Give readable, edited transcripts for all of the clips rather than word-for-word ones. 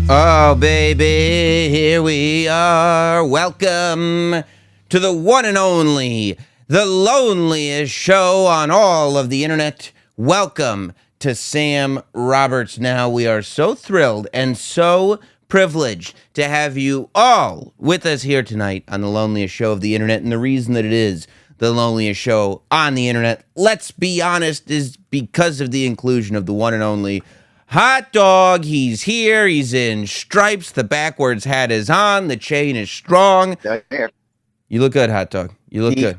Oh, baby, here we are. Welcome to the one and only, the loneliest show on all of the internet. Welcome to Sam Roberts Now. We are so thrilled and so privileged to have you all with us here tonight on the loneliest show of the internet. And the reason that it is the loneliest show on the internet, let's be honest, is because of the inclusion of the one and only Hot Dog. He's here. He's in stripes. The backwards hat is on. The chain is strong. There. You look good, Hot Dog. You look good.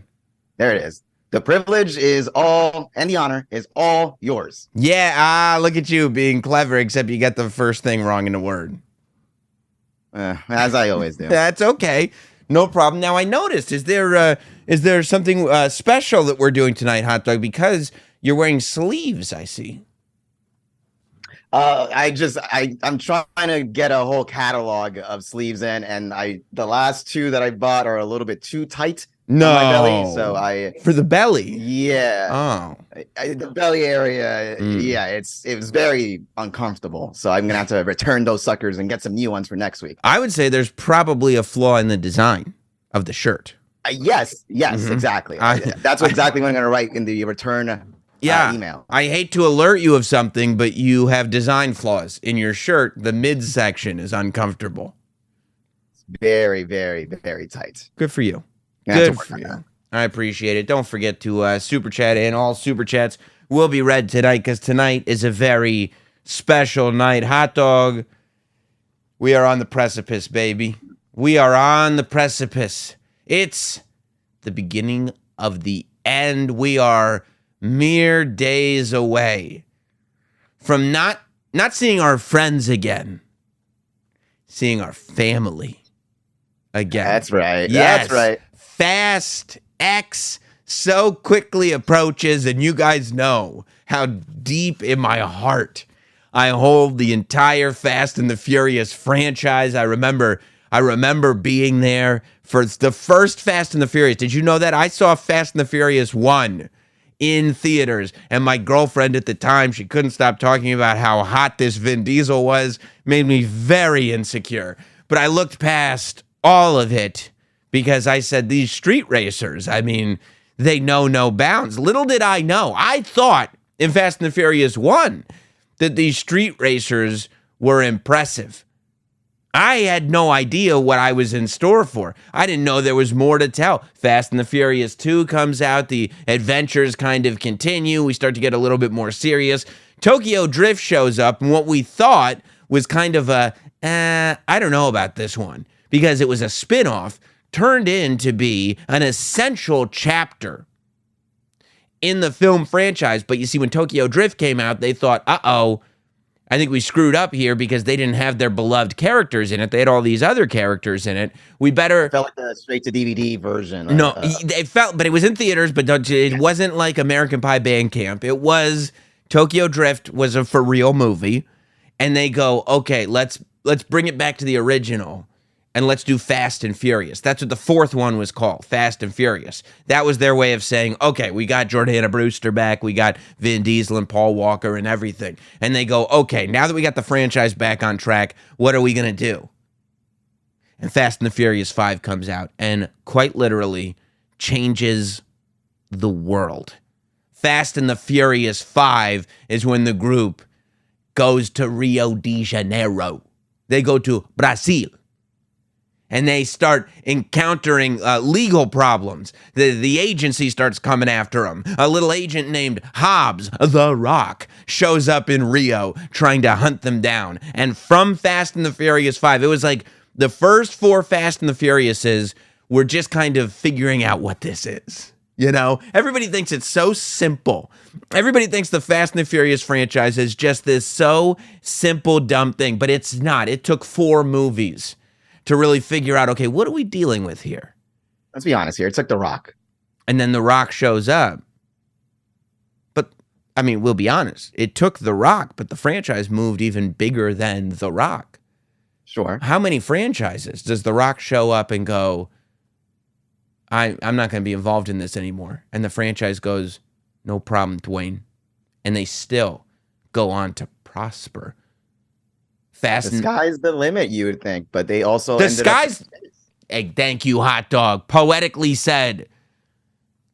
There it is. The privilege is all, and the honor is all yours. Yeah, look at you being clever, except you got the first thing wrong in the word. As I always do. That's okay. No problem. Now, I noticed, is there something special that we're doing tonight, Hot Dog? Because you're wearing sleeves, I see. I'm trying to get a whole catalog of sleeves in, and the last two that I bought are a little bit too tight on my belly, so for the belly. Yeah. Oh. The belly area, yeah, it was very uncomfortable. So I'm gonna have to return those suckers and get some new ones for next week. I would say there's probably a flaw in the design of the shirt. Yes, exactly. That's exactly what I'm gonna write in the return. Email. I hate to alert you of something, but you have design flaws in your shirt. The midsection is uncomfortable. It's very, very, very tight. Good for you. Good for you. I appreciate it. Don't forget to super chat in. All super chats will be read tonight because tonight is a very special night. Hot Dog, we are on the precipice, baby. We are on the precipice. It's the beginning of the end. We are mere days away from not seeing our friends again, seeing our family again. That's right. Yes. That's right. Fast X so quickly approaches, and you guys know how deep in my heart I hold the entire Fast and the Furious franchise. I remember being there for the first Fast and the Furious. Did you know that? I saw Fast and the Furious 1 in theaters, and my girlfriend at the time, she couldn't stop talking about how hot this Vin Diesel was, made me very insecure. But I looked past all of it because I said, these street racers, I mean, they know no bounds. Little did I know, I thought in Fast and the Furious 1 that these street racers were impressive. I had no idea what I was in store for. I didn't know there was more to tell. Fast and the Furious 2 comes out. The adventures kind of continue. We start to get a little bit more serious. Tokyo Drift shows up, and what we thought was kind of a, I don't know about this one, because it was a spin-off, turned into be an essential chapter in the film franchise. But you see, when Tokyo Drift came out, they thought, I think we screwed up here because they didn't have their beloved characters in it. They had all these other characters in it. We better... It felt like the straight-to-DVD version. No, it felt... But it was in theaters, but it wasn't like American Pie Band Camp. It was... Tokyo Drift was a for-real movie. And they go, okay, let's bring it back to the original. And let's do Fast and Furious. That's what the fourth one was called, Fast and Furious. That was their way of saying, okay, we got Jordana Brewster back, we got Vin Diesel and Paul Walker and everything. And they go, okay, now that we got the franchise back on track, what are we going to do? And Fast and the Furious 5 comes out and quite literally changes the world. Fast and the Furious 5 is when the group goes to Rio de Janeiro. They go to Brazil. And they start encountering legal problems. The agency starts coming after them. A little agent named Hobbs, the Rock, shows up in Rio trying to hunt them down. And from Fast and the Furious 5, it was like the first 4 Fast and the Furiouses were just kind of figuring out what this is. You know, everybody thinks it's so simple. Everybody thinks the Fast and the Furious franchise is just this so simple, dumb thing. But it's not. It took 4 movies to really figure out, okay, what are we dealing with here? Let's be honest here. It's like The Rock. And then The Rock shows up. But, I mean, we'll be honest. It took The Rock, but the franchise moved even bigger than The Rock. Sure. How many franchises does The Rock show up and go, I'm not going to be involved in this anymore? And the franchise goes, no problem, Dwayne. And they still go on to prosper. Fast The and sky's the limit, you would think, but they also the ended up in sky's. space. Hey, thank you, hot dog. Poetically said.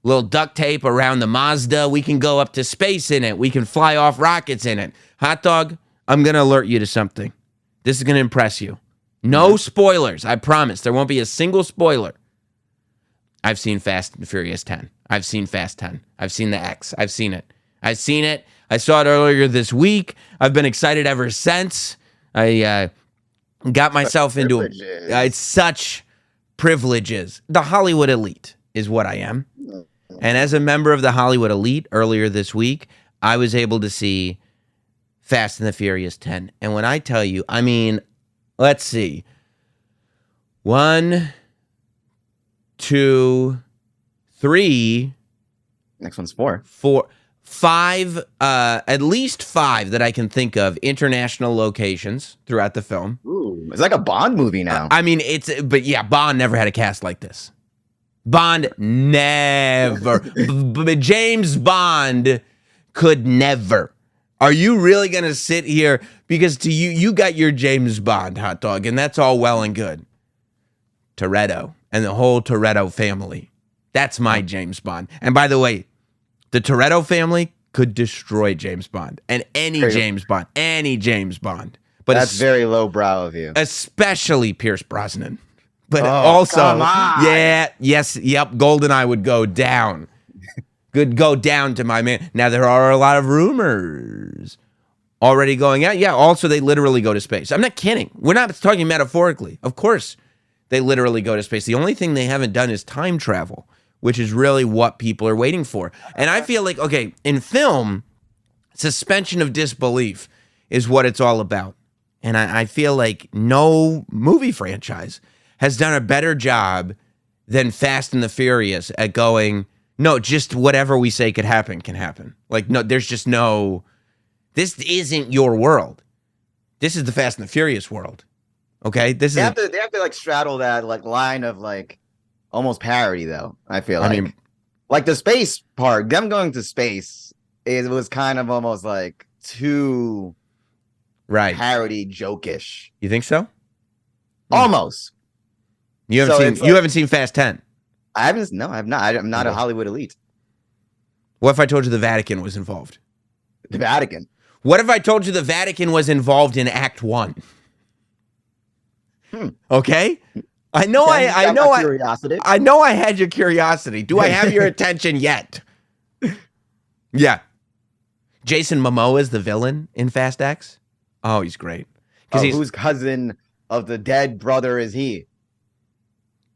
Little duct tape around the Mazda. We can go up to space in it. We can fly off rockets in it. Hot dog, I'm going to alert you to something. This is going to impress you. No spoilers. I promise. There won't be a single spoiler. I've seen Fast and Furious 10. I've seen Fast 10. I've seen the X. I've seen it. I've seen it. I saw it earlier this week. I've been excited ever since. I got myself into it. It's such privileges. The Hollywood elite is what I am. And as a member of the Hollywood elite earlier this week, I was able to see Fast and the Furious 10. And when I tell you, I mean, let's see. 1, 2, 3. Next one's 4. 4, 5, at least 5 that I can think of international locations throughout the film. Ooh, it's like a Bond movie now. I mean, but yeah, Bond never had a cast like this. Bond never. But James Bond could never. Are you really going to sit here? Because to you got your James Bond, hot dog, and that's all well and good. Toretto and the whole Toretto family. That's my James Bond. And by the way, the Toretto family could destroy James Bond. And any James Bond. But that's very lowbrow of you. Especially Pierce Brosnan. But come on. yep, GoldenEye would go down. Could go down to my man. Now, there are a lot of rumors already going out. Yeah, also, they literally go to space. I'm not kidding. We're not talking metaphorically. Of course, they literally go to space. The only thing they haven't done is time travel, which is really what people are waiting for. And I feel like, okay, in film, suspension of disbelief is what it's all about. And I feel like no movie franchise has done a better job than Fast and the Furious at going, no, just whatever we say could happen can happen. Like, no, there's just no, this isn't your world. This is the Fast and the Furious world. Okay? They have to like straddle that like line of like almost parody though, I feel like. I mean, like the space part, them going to space, it was kind of almost like too parody jokish. You think so? Almost. You haven't seen Fast 10? I haven't. No, I have not. I'm not a Hollywood elite. What if I told you the Vatican was involved? The Vatican? What if I told you the Vatican was involved in Act 1? Okay? I know I had your curiosity. Do I have your attention yet? Yeah. Jason Momoa is the villain in Fast X. Oh, he's great. Whose cousin of the dead brother is he?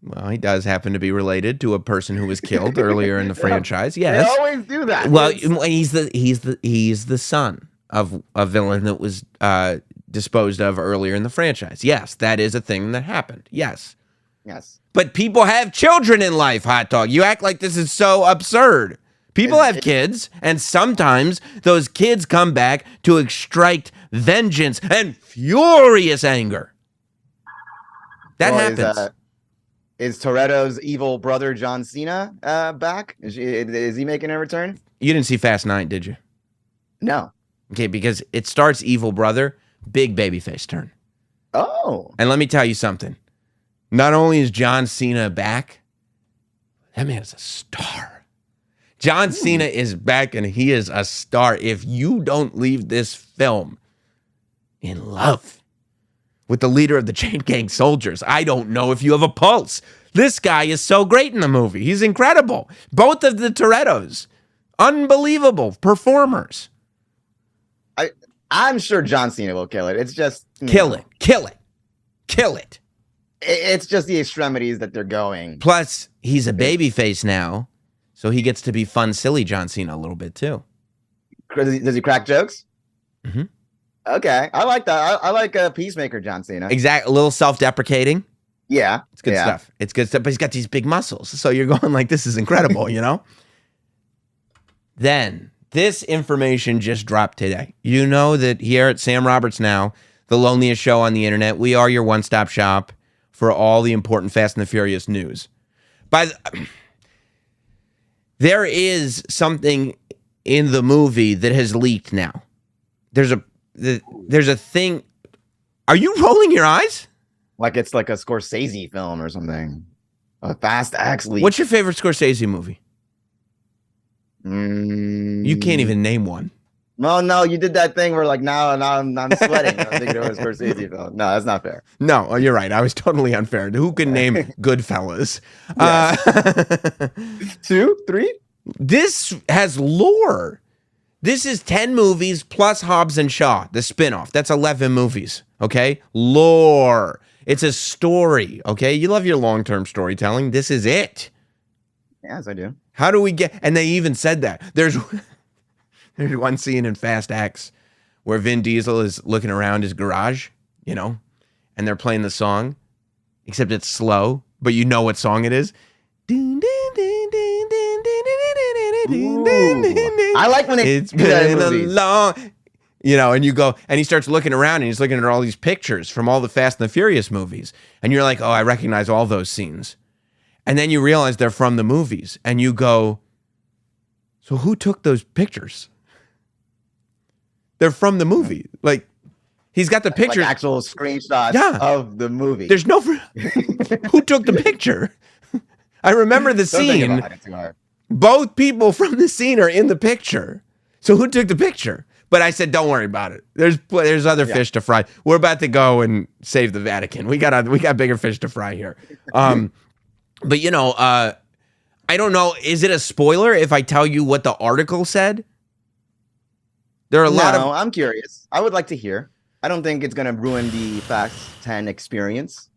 Well, he does happen to be related to a person who was killed earlier in the franchise. Yes, they always do that. Well, he's the son of a villain that was disposed of earlier in the franchise. Yes, that is a thing that happened. Yes. But people have children in life, hot dog. You act like this is so absurd. People have kids, and sometimes those kids come back to extract vengeance and furious anger. That happens. Is Toretto's evil brother John Cena back? Is he making a return? You didn't see Fast 9, did you? No. Okay, because it starts evil brother, big babyface turn. Oh. And let me tell you something. Not only is John Cena back, that man is a star. John Cena is back, and he is a star. If you don't leave this film in love with the leader of the Chain Gang Soldiers, I don't know if you have a pulse. This guy is so great in the movie. He's incredible. Both of the Torettos, unbelievable performers. I'm sure John Cena will kill it. It's just kill it. It's just the extremities that they're going. Plus, he's a babyface now, so he gets to be fun, silly John Cena a little bit too. Does he crack jokes? Mm-hmm. Okay, I like that. I like a Peacemaker John Cena. Exactly, a little self-deprecating. Yeah, it's good stuff. It's good stuff, but he's got these big muscles, so you're going like, this is incredible, you know? Then, this information just dropped today. You know that here at Sam Roberts Now, the loneliest show on the internet, we are your one-stop shop for all the important Fast and the Furious news. There is something in the movie that has leaked now. There's a thing. Are you rolling your eyes? Like it's like a Scorsese film or something. A Fast X leak. What's your favorite Scorsese movie? You can't even name one. No, you did that thing where like now I'm sweating. I'm thinking it was Scorsese film. No, that's not fair. No, you're right. I was totally unfair. Who can name Goodfellas? 2, 3. This has lore. This is 10 movies plus Hobbs and Shaw, the spinoff. That's 11 movies. Okay, lore. It's a story. Okay, you love your long-term storytelling. This is it. Yes, I do. How do we get? And they even said that there's one scene in Fast X where Vin Diesel is looking around his garage, you know, and they're playing the song, except it's slow, but you know what song it is. Ooh. I like when it's been a long, you know, and you go, and he starts looking around and he's looking at all these pictures from all the Fast and the Furious movies. And you're like, oh, I recognize all those scenes. And then you realize they're from the movies and you go, so who took those pictures? They're from the movie. Like, he's got the picture. Like actual screenshots of the movie. There's no, who took the picture? I remember the scene. Both people from the scene are in the picture. So who took the picture? But I said, don't worry about it. There's other fish to fry. We're about to go and save the Vatican. We got bigger fish to fry here. But you know, I don't know. Is it a spoiler if I tell you what the article said? There are a lot of. I'm curious. I would like to hear. I don't think it's going to ruin the Fast 10 experience.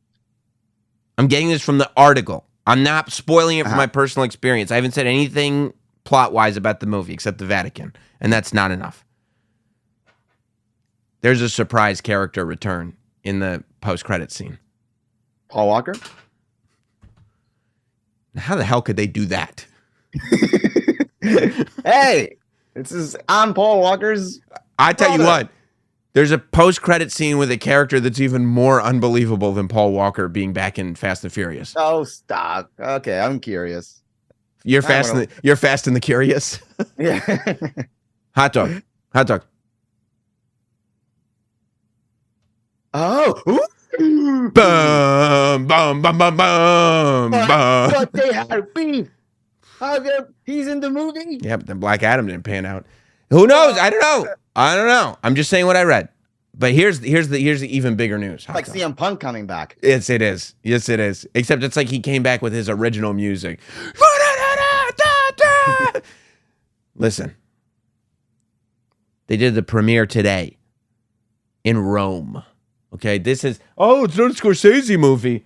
I'm getting this from the article. I'm not spoiling it from my personal experience. I haven't said anything plot-wise about the movie except the Vatican, and that's not enough. There's a surprise character return in the post-credit scene. Paul Walker? How the hell could they do that? Hey, this is on Paul Walker's. I tell you what, there's a post-credit scene with a character that's even more unbelievable than Paul Walker being back in Fast and Furious. Oh, stop. Okay, I'm curious. You're fast and the curious. Yeah. Hot dog. Oh. Bum, bum, bum, bum, bum, bum. But they had beef. He's in the movie. Yeah, but then Black Adam didn't pan out. Who knows? I don't know. I'm just saying what I read. But here's the even bigger news. Like CM Punk coming back. Yes, it is. Except it's like he came back with his original music. Listen. They did the premiere today in Rome. Okay, it's not a Scorsese movie.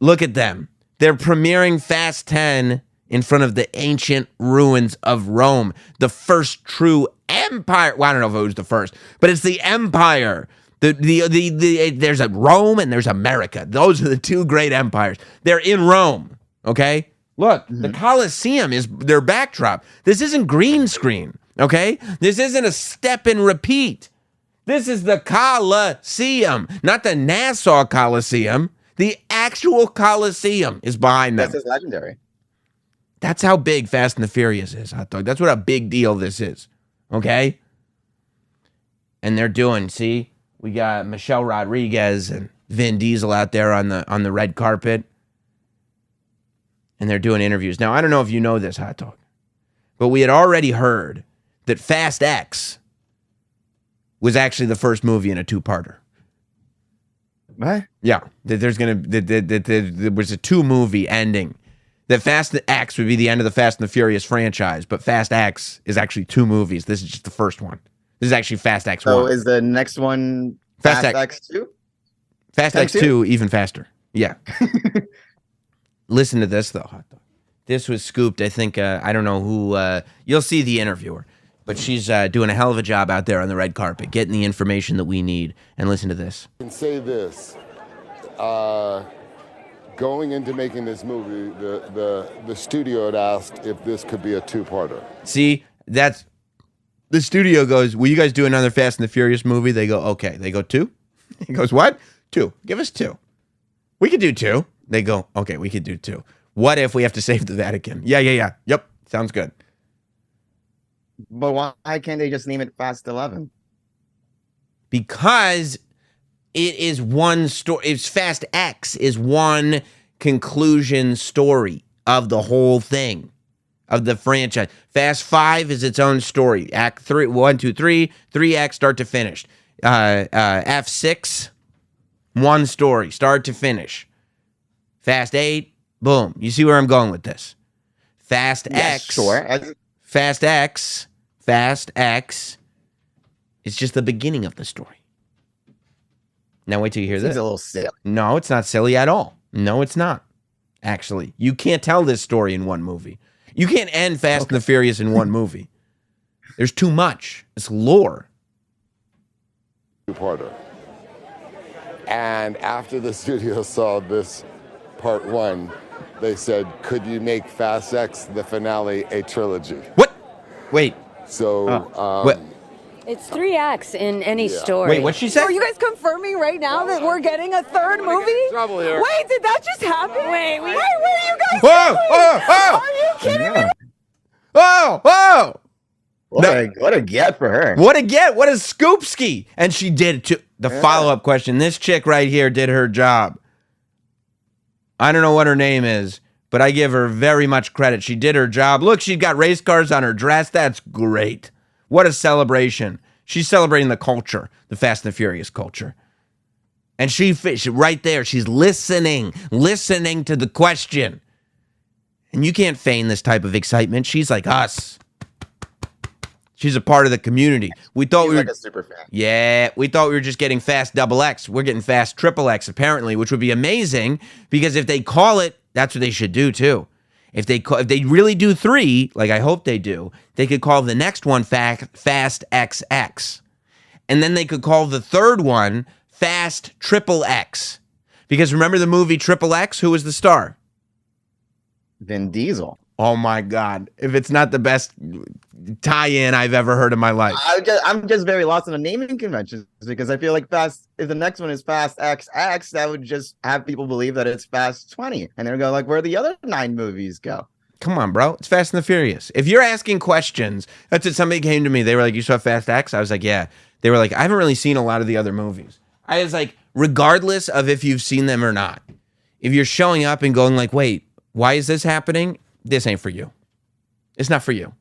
Look at them. They're premiering Fast 10 in front of the ancient ruins of Rome, the first true empire. Well, I don't know if it was the first, but it's the empire. There's a Rome and there's America. Those are the two great empires. They're in Rome. Okay, look, the Colosseum is their backdrop. This isn't green screen. Okay, this isn't a step and repeat. This is the Colosseum, not the Nassau Coliseum. The actual Coliseum is behind them. This is legendary. That's how big Fast and the Furious is, hot dog. That's what a big deal this is. Okay? And they're doing, see? We got Michelle Rodriguez and Vin Diesel out there on the red carpet. And they're doing interviews. Now, I don't know if you know this, hot dog, but we had already heard that Fast X was actually the first movie in a two-parter. What? Yeah, there was a two-movie ending. That Fast X would be the end of the Fast and the Furious franchise, but Fast X is actually two movies. This is just the first one. This is actually Fast X 1. So is the next one Fast X 2? Fast X 2 even faster. Yeah. Listen to this, though, hot dog. This was scooped, I think, I don't know who, you'll see the interviewer. But she's doing a hell of a job out there on the red carpet, getting the information that we need. And listen to this. I can say this. Going into making this movie, the studio had asked if this could be a two-parter. See, that's... The studio goes, will you guys do another Fast and the Furious movie? They go, okay. They go, 2? He goes, what? 2. Give us 2. We could do 2. They go, okay, we could do 2. What if we have to save the Vatican? Yeah. Yep, sounds good. But why can't they just name it Fast 11? Because It is one story. It's Fast X is one conclusion story of the whole thing, of the franchise. Fast 5 is its own story. Act 3, 1, 2, 3, 3 acts start to finish. F6, one story, start to finish. Fast 8, boom. You see where I'm going with this? Fast X. Sure. Fast X is just the beginning of the story. Now wait till you hear this. It's a little silly. No, it's not silly at all. No, it's not. Actually, you can't tell this story in one movie. You can't end Fast and the Furious in one movie. There's too much. It's lore. Two-parter. And after the studio saw this part 1, they said, could you make Fast X, the finale, a trilogy? What? Wait. So, what? It's 3 acts in any story. Wait, what'd she say? Are you guys confirming right now that we're getting a third movie? Trouble here. Wait, did that just happen? Wait, where are you guys Whoa, going? whoa, whoa! Are you kidding me? Whoa, whoa! What a get for her. What a get! What a scoopski! And she did too. The follow-up question. This chick right here did her job. I don't know what her name is, but I give her very much credit. She did her job. Look, she's got race cars on her dress. That's great. What a celebration. She's celebrating the culture, the Fast and the Furious culture. And she right there, she's listening to the question. And you can't feign this type of excitement. She's like us. She's a part of the community. We thought we were like a super fan. Yeah, we thought we were just getting Fast XX. We're getting Fast XXX apparently, which would be amazing because if they call it, that's what they should do too. If they really do 3, like I hope they do, they could call the next one Fast XX. And then they could call the third one Fast XXX. Because remember the movie XXX? Who was the star? Vin Diesel. Oh my God. If it's not the best tie-in I've ever heard in my life. I'm just very lost in the naming conventions because I feel like if the next one is Fast XX, that would just have people believe that it's Fast 20. And they'll go like, where the other 9 movies go? Come on, bro. It's Fast and the Furious. If you're asking questions, that's it. Somebody came to me. They were like, you saw Fast X? I was like, yeah. They were like, I haven't really seen a lot of the other movies. I was like, regardless of if you've seen them or not, if you're showing up and going like, wait, why is this happening? This ain't for you. It's not for you.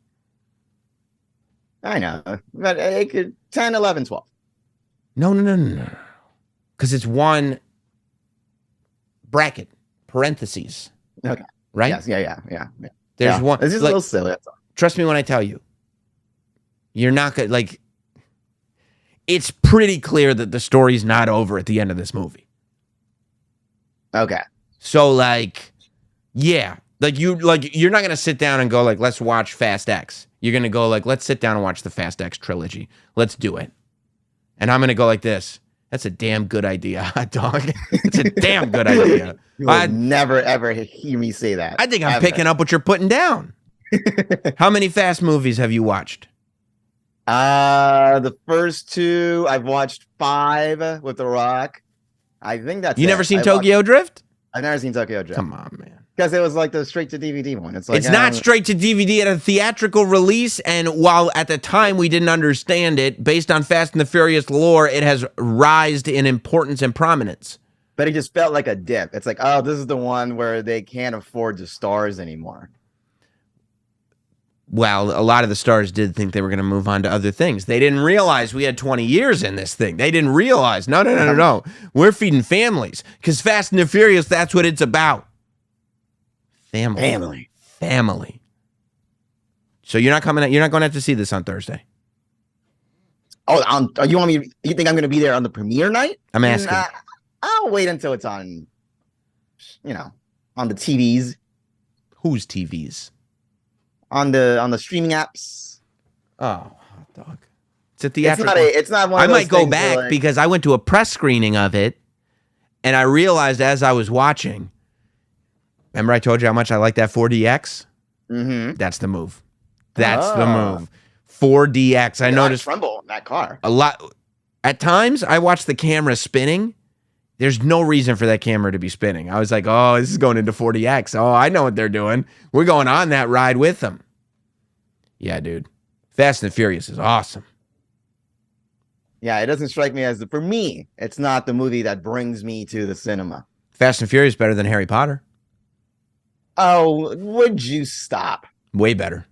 I know. But it could 10, 11, 12. No. Because it's one bracket, parentheses. Okay. Right? Yes, yeah. There's one. It's just a little silly. That's all. Trust me when I tell you. You're not going to, like, it's pretty clear that the story's not over at the end of this movie. Okay. So, like, yeah. You're not going to sit down and go, like, let's watch Fast X. You're going to go, like, let's sit down and watch the Fast X trilogy. Let's do it. And I'm going to go like this. That's a damn good idea, hot dog. It's a damn good idea. You will never, ever hear me say that. I think I'm picking up what you're putting down. How many Fast movies have you watched? The first 2, I've watched 5 with The Rock. I think that's You never seen Tokyo Drift? I've never seen Tokyo Drift. Come on, man. Because it was like the straight to DVD one. It's like It's not straight to DVD at a theatrical release, and while at the time we didn't understand it, based on Fast and the Furious lore, it has rised in importance and prominence. But it just felt like a dip. It's like, oh, this is the one where they can't afford the stars anymore. Well, a lot of the stars did think they were going to move on to other things. They didn't realize we had 20 years in this thing. They didn't realize, no. We're feeding families. Because Fast and the Furious, that's what it's about. Family. So you're not coming. You're not going to have to see this on Thursday. Oh, you want me? You think I'm going to be there on the premiere night? I'm asking. I'll wait until it's on. On the TVs. Whose TVs? On the streaming apps. Oh, hot dog. It's a theatrical. It's not one. Of I those might go things back where, like, because I went to a press screening of it, and I realized as I was watching. Remember I told you how much I like that 4DX? Mm-hmm. That's the move. That's the move. 4DX. I noticed tremble in that car a lot. At times, I watch the camera spinning. There's no reason for that camera to be spinning. I was like, oh, this is going into 4DX. Oh, I know what they're doing. We're going on that ride with them. Yeah, dude. Fast and Furious is awesome. Yeah, it doesn't strike me as, for me, it's not the movie that brings me to the cinema. Fast and Furious better than Harry Potter. Oh, would you stop? Way better.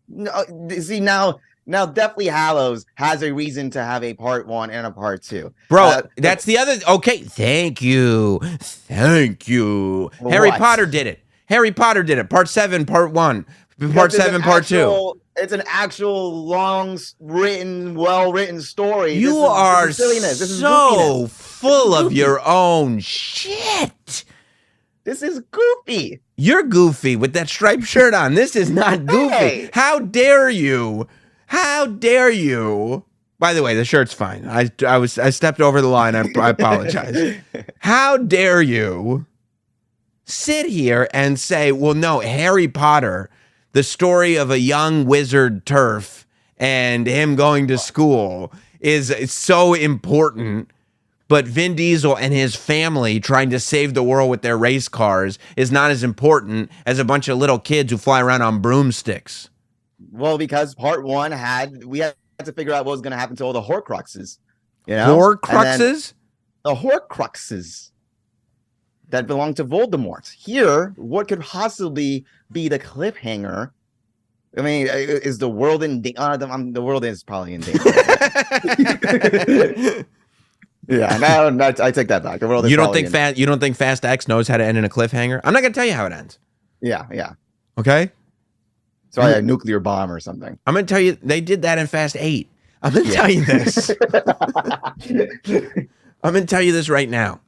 No, see, now Deathly Hallows has a reason to have a part 1 and a part 2. Bro, that's the other. Okay, thank you. Harry Potter did it. Part 7, part 1. Part 7, part 2. It's an actual well-written story. You are so full of your own shit. This is goofy. You're goofy with that striped shirt on. This is not goofy. Hey. How dare you? How dare you? By the way, the shirt's fine. I stepped over the line. I apologize. How dare you sit here and say, well, no, Harry Potter, the story of a young wizard turf and him going to school is so important, but Vin Diesel and his family trying to save the world with their race cars is not as important as a bunch of little kids who fly around on broomsticks. Well, because part 1 we had to figure out what was going to happen to all the Horcruxes. You know? Horcruxes? The Horcruxes that belong to Voldemort. Here, what could possibly be the cliffhanger? I mean, is the world in danger? The world is probably in danger. Yeah, no, I take that back. The world is you don't think Fast X knows how to end in a cliffhanger? I'm not going to tell you how it ends. Yeah. Okay? It's probably a nuclear bomb or something. I'm going to tell you, they did that in Fast 8. I'm going to tell you this. I'm going to tell you this right now.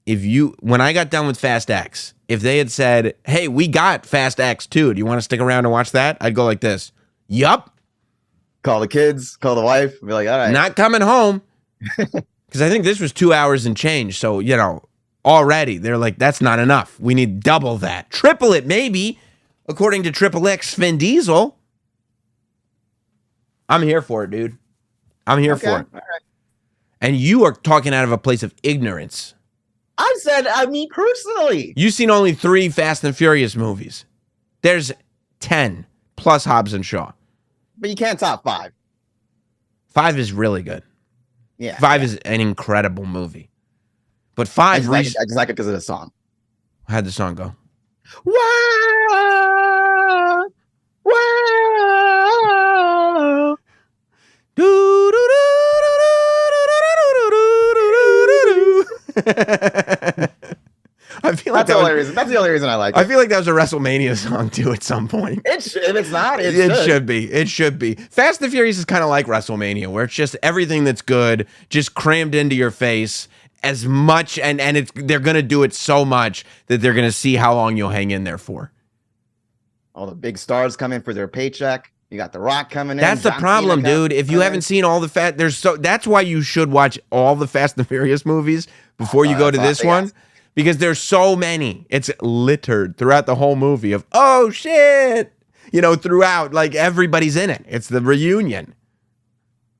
When I got done with Fast X, if they had said, hey, we got Fast X 2, do you want to stick around and watch that? I'd go like this. Yup. Call the kids, call the wife, be like, all right. Not coming home. Because I think this was 2 hours and change. So, already they're like, that's not enough. We need double that. Triple it, maybe. According to Triple X Vin Diesel. I'm here for it, dude. I'm here for it. All right. And you are talking out of a place of ignorance. I said, me personally. You've seen only 3 Fast and Furious movies. There's 10 plus Hobbs and Shaw. But you can't top 5. 5 is really good. Yeah. 5 is an incredible movie. But 5... I just like it because of the song. How'd the song go? Wow! Wow! I feel like that's the only reason I like it. I feel like that was a WrestleMania song too at some point. If it's not, it should be. It should be. Fast and Furious is kind of like WrestleMania, where it's just everything that's good just crammed into your face as much, and they're gonna do it so much that they're gonna see how long you'll hang in there for. All the big stars come in for their paycheck. You got The Rock coming in. That's the problem, dude. If you haven't seen all the that's why you should watch all the Fast and Furious movies before you go to this one. Because there's so many. It's littered throughout the whole movie of, oh, shit. Throughout, like, everybody's in it. It's the reunion.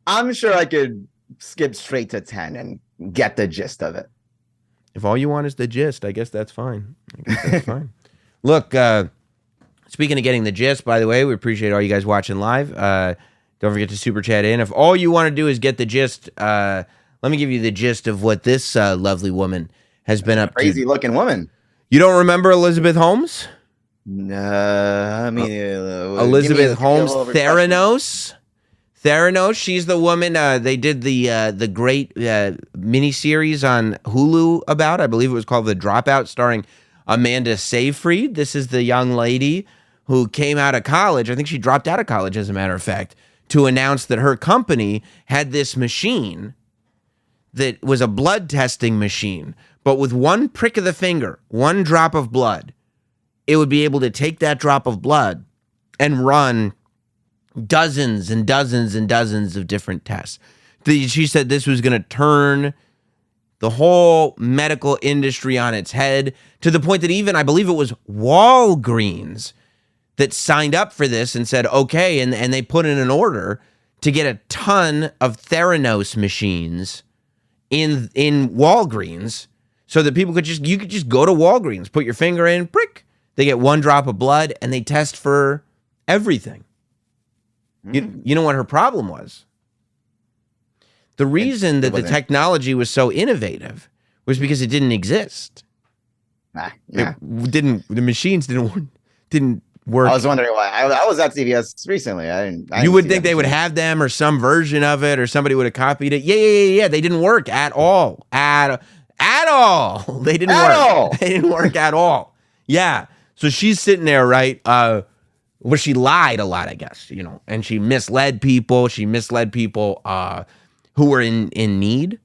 I'm sure I could skip straight to 10 and get the gist of it. If all you want is the gist, I guess that's fine. Look, speaking of getting the gist, by the way, we appreciate all you guys watching live. Don't forget to super chat in. If all you want to do is get the gist, let me give you the gist of what this lovely woman has been up to. Crazy looking woman. You don't remember Elizabeth Holmes? No, I mean Elizabeth Holmes, Theranos. Theranos, she's the woman they did the great miniseries on Hulu about. I believe it was called The Dropout, starring Amanda Seyfried. This is the young lady who came out of college. I think she dropped out of college, as a matter of fact, to announce that her company had this machine that was a blood testing machine. But with one prick of the finger, one drop of blood, it would be able to take that drop of blood and run dozens and dozens and dozens of different tests. She said this was going to turn the whole medical industry on its head, to the point that even, I believe it was Walgreens that signed up for this and said, okay, and they put in an order to get a ton of Theranos machines in Walgreens, so that you could just go to Walgreens, put your finger in, prick, they get one drop of blood, and they test for everything. You know what her problem was? The reason that the technology was so innovative was because it didn't exist. Yeah. The machines didn't work. I was wondering why. I was at CVS recently. You would think they would have them or some version of it, or somebody would have copied it. Yeah. They didn't work at all. At all. They didn't work. They didn't work at all. Yeah. So she's sitting there, right? Well, she lied a lot, I guess, and she misled people. She misled people who were in need,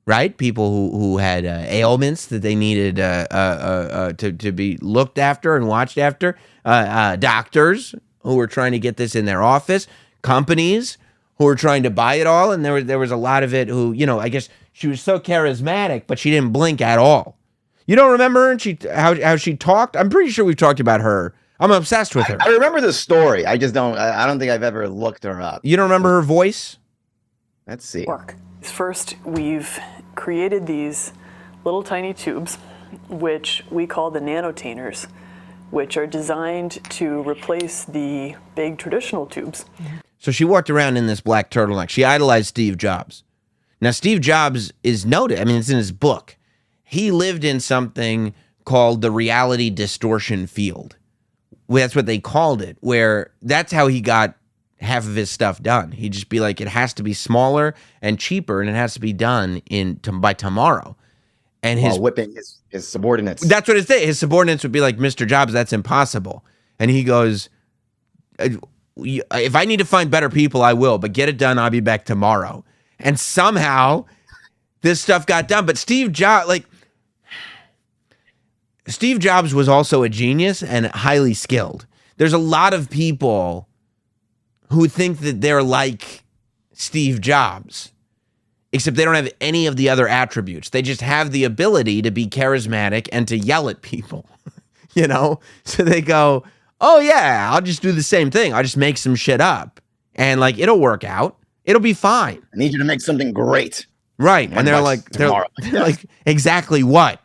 right? People who had ailments that they needed to be looked after and watched after. Doctors who were trying to get this in their office. Companies who were trying to buy it all. And there was a lot of it who, I guess she was so charismatic, but she didn't blink at all. You don't remember her and how she talked? I'm pretty sure we've talked about her. I'm obsessed with her. I remember the story. I just don't. I don't think I've ever looked her up. You don't remember her voice? Let's see. First, we've created these little tiny tubes, which we call the nanotainers, which are designed to replace the big traditional tubes. So she walked around in this black turtleneck. She idolized Steve Jobs. Now, Steve Jobs is noted. I mean, it's in his book. He lived in something called the reality distortion field. That's what they called it, where that's how he got half of his stuff done. He'd just be like, it has to be smaller and cheaper, and it has to be done by tomorrow. And while whipping his subordinates. That's what his thing. His subordinates would be like, Mr. Jobs, that's impossible. And he goes, if I need to find better people, I will, but get it done. I'll be back tomorrow. And somehow this stuff got done. But Steve Jobs was also a genius and highly skilled. There's a lot of people who think that they're like Steve Jobs, except they don't have any of the other attributes. They just have the ability to be charismatic and to yell at people, So they go, oh yeah, I'll just do the same thing. I'll just make some shit up and it'll work out. It'll be fine. I need you to make something great. Right. And they're like, exactly what?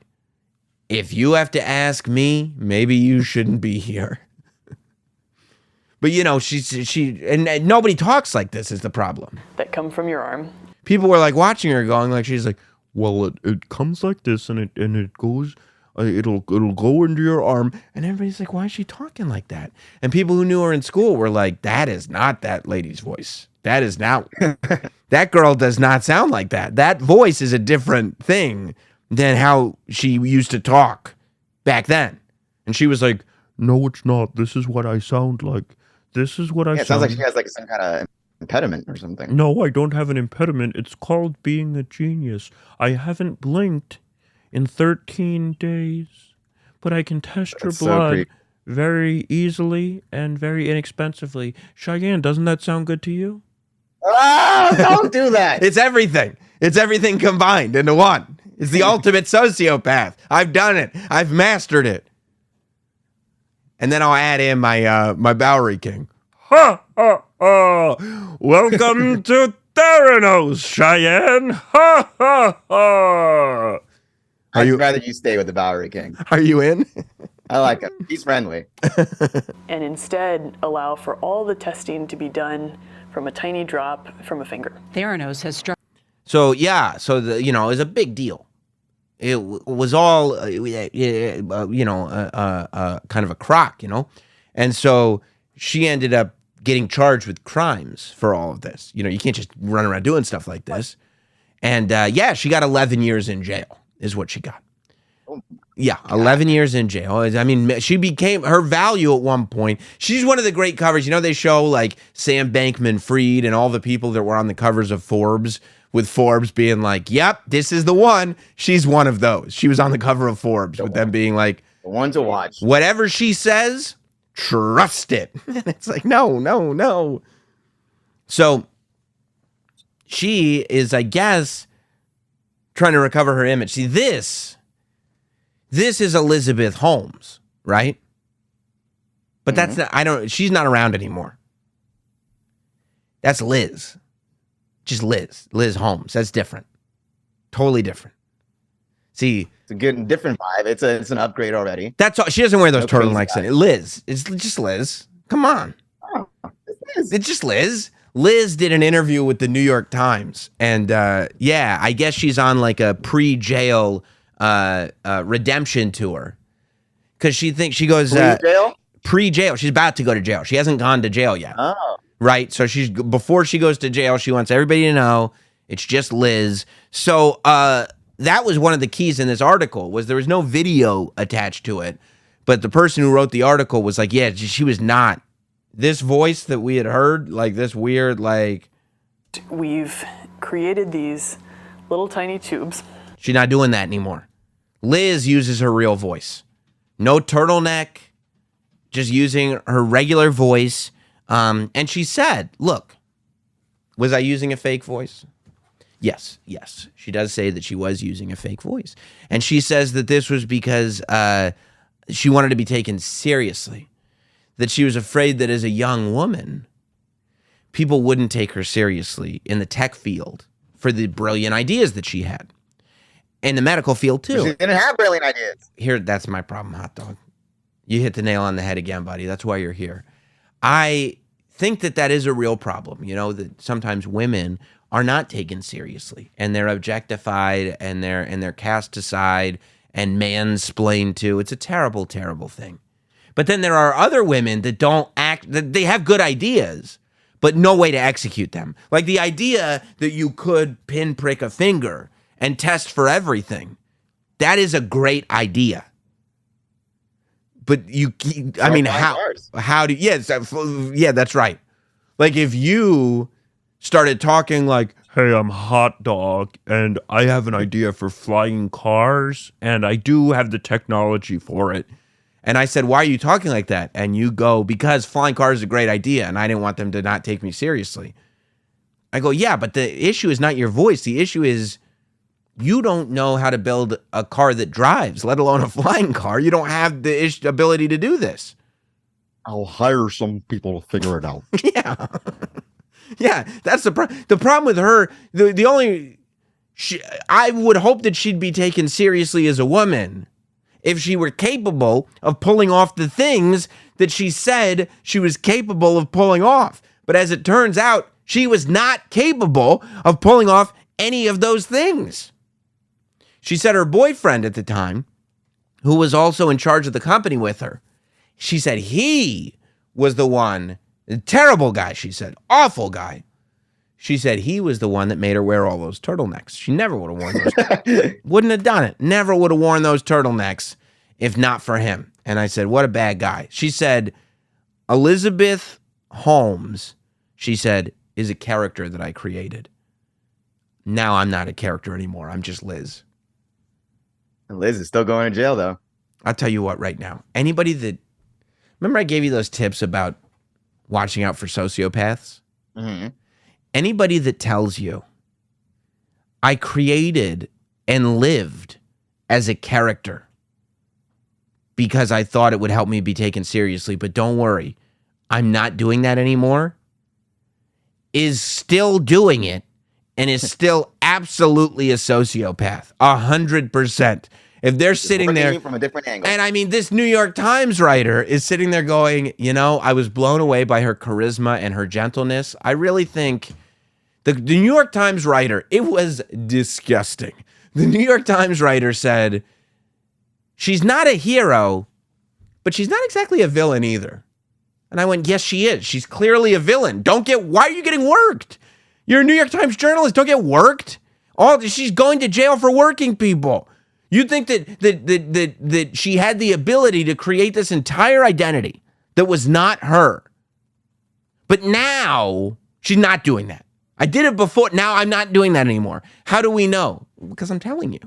If you have to ask me, maybe you shouldn't be here. But and nobody talks like this is the problem. That come from your arm. People were watching her going she's like, well, it comes like this and it goes, it'll go into your arm. And everybody's like, why is she talking like that? And people who knew her in school were like, that is not that lady's voice. That is not, that girl does not sound like that. That voice is a different thing than how she used to talk back then. And she was like, no, it's not. This is what I sound like. This is what I sound like. It sounds like she has some kind of impediment or something. No, I don't have an impediment. It's called being a genius. I haven't blinked in 13 days, but I can test your blood very easily and very inexpensively. Cheyenne, doesn't that sound good to you? Oh, don't do that. It's everything. It's everything combined into one. It's the ultimate sociopath. I've done it. I've mastered it. And then I'll add in my Bowery King. Ha, ha, ha. Welcome to Theranos, Cheyenne. Ha, ha, ha. I'd rather you stay with the Bowery King. Are you in? I like him. He's friendly. And instead allow for all the testing to be done from a tiny drop from a finger. Theranos has struck. So yeah, it was a big deal. It was all, kind of a crock, And so she ended up getting charged with crimes for all of this. You can't just run around doing stuff like this. And she got 11 years in jail is what she got. Yeah, 11 years in jail. I mean, she became, her value at one point, she's one of the great covers. They show Sam Bankman-Fried and all the people that were on the covers of Forbes, with Forbes being like, yep, this is the one. She's one of those. She was on the cover of Forbes with them being like, the one to watch. Whatever she says, trust it. And it's like, no. So she is, I guess, trying to recover her image. See, this is Elizabeth Holmes, right? But that's not, she's not around anymore. That's Liz. Just Liz Holmes. That's different. Totally different. See, it's a good, different vibe. It's an upgrade already. That's all. She doesn't wear those turtlenecks in it. Liz. It's just Liz. Come on. Oh, it's just Liz. Liz did an interview with the New York Times, and yeah, I guess she's on like a pre-jail redemption tour because she goes Pre-jail? Pre-jail. She's about to go to jail. She hasn't gone to jail yet. Oh. Right? So before she goes to jail, she wants everybody to know it's just Liz. So that was one of the keys in this article was there was no video attached to it, but the person who wrote the article was like, yeah, she was not. This voice that we had heard, like this weird, like... We've created these little tiny tubes. She's not doing that anymore. Liz uses her real voice. No turtleneck, just using her regular voice. And she said, look, was I using a fake voice? Yes. She does say that she was using a fake voice. And she says that this was because she wanted to be taken seriously. That she was afraid that as a young woman, people wouldn't take her seriously in the tech field for the brilliant ideas that she had. In the medical field, too. She didn't have brilliant ideas. That's my problem, hot dog. You hit the nail on the head again, buddy. That's why you're here. I think that is a real problem, that sometimes women are not taken seriously and they're objectified and they're cast aside and mansplained to. It's a terrible, terrible thing. But then there are other women that don't act, that they have good ideas, but no way to execute them. Like the idea that you could pinprick a finger and test for everything. That is a great idea. But how do, yeah, that's right. Like if you started talking like, hey, I'm hot dog and I have an idea for flying cars and I do have the technology for it. And I said, why are you talking like that? And you go, because flying cars is a great idea and I didn't want them to not take me seriously. I go, yeah, but the issue is not your voice. The issue is you don't know how to build a car that drives, let alone a flying car. You don't have the ability to do this. I'll hire some people to figure it out. Yeah. Yeah, that's the problem. The problem with her, I would hope that she'd be taken seriously as a woman if she were capable of pulling off the things that she said she was capable of pulling off. But as it turns out, she was not capable of pulling off any of those things. She said her boyfriend at the time, who was also in charge of the company with her, she said he was the one, a terrible guy, she said, awful guy. She said he was the one that made her wear all those turtlenecks. She never would have worn those. Wouldn't have done it. Never would have worn those turtlenecks if not for him. And I said, what a bad guy. She said, Elizabeth Holmes, she said, is a character that I created. Now I'm not a character anymore. I'm just Liz. Liz is still going to jail, though. I'll tell you what right now. Anybody that... Remember I gave you those tips about watching out for sociopaths? Mm-hmm. Anybody that tells you, I created and lived as a character because I thought it would help me be taken seriously, but don't worry, I'm not doing that anymore, is still doing it and is still absolutely a sociopath, 100%. If they're sitting there from a different angle. And I mean, this New York Times writer is sitting there going, I was blown away by her charisma and her gentleness. I really think the New York Times writer, it was disgusting. The New York Times writer said, she's not a hero, but she's not exactly a villain either. And I went, yes, she is. She's clearly a villain. Why are you getting worked? You're a New York Times journalist. Don't get worked. She's going to jail for working people. You think that she had the ability to create this entire identity that was not her. But now she's not doing that. I did it before. Now I'm not doing that anymore. How do we know? Because I'm telling you.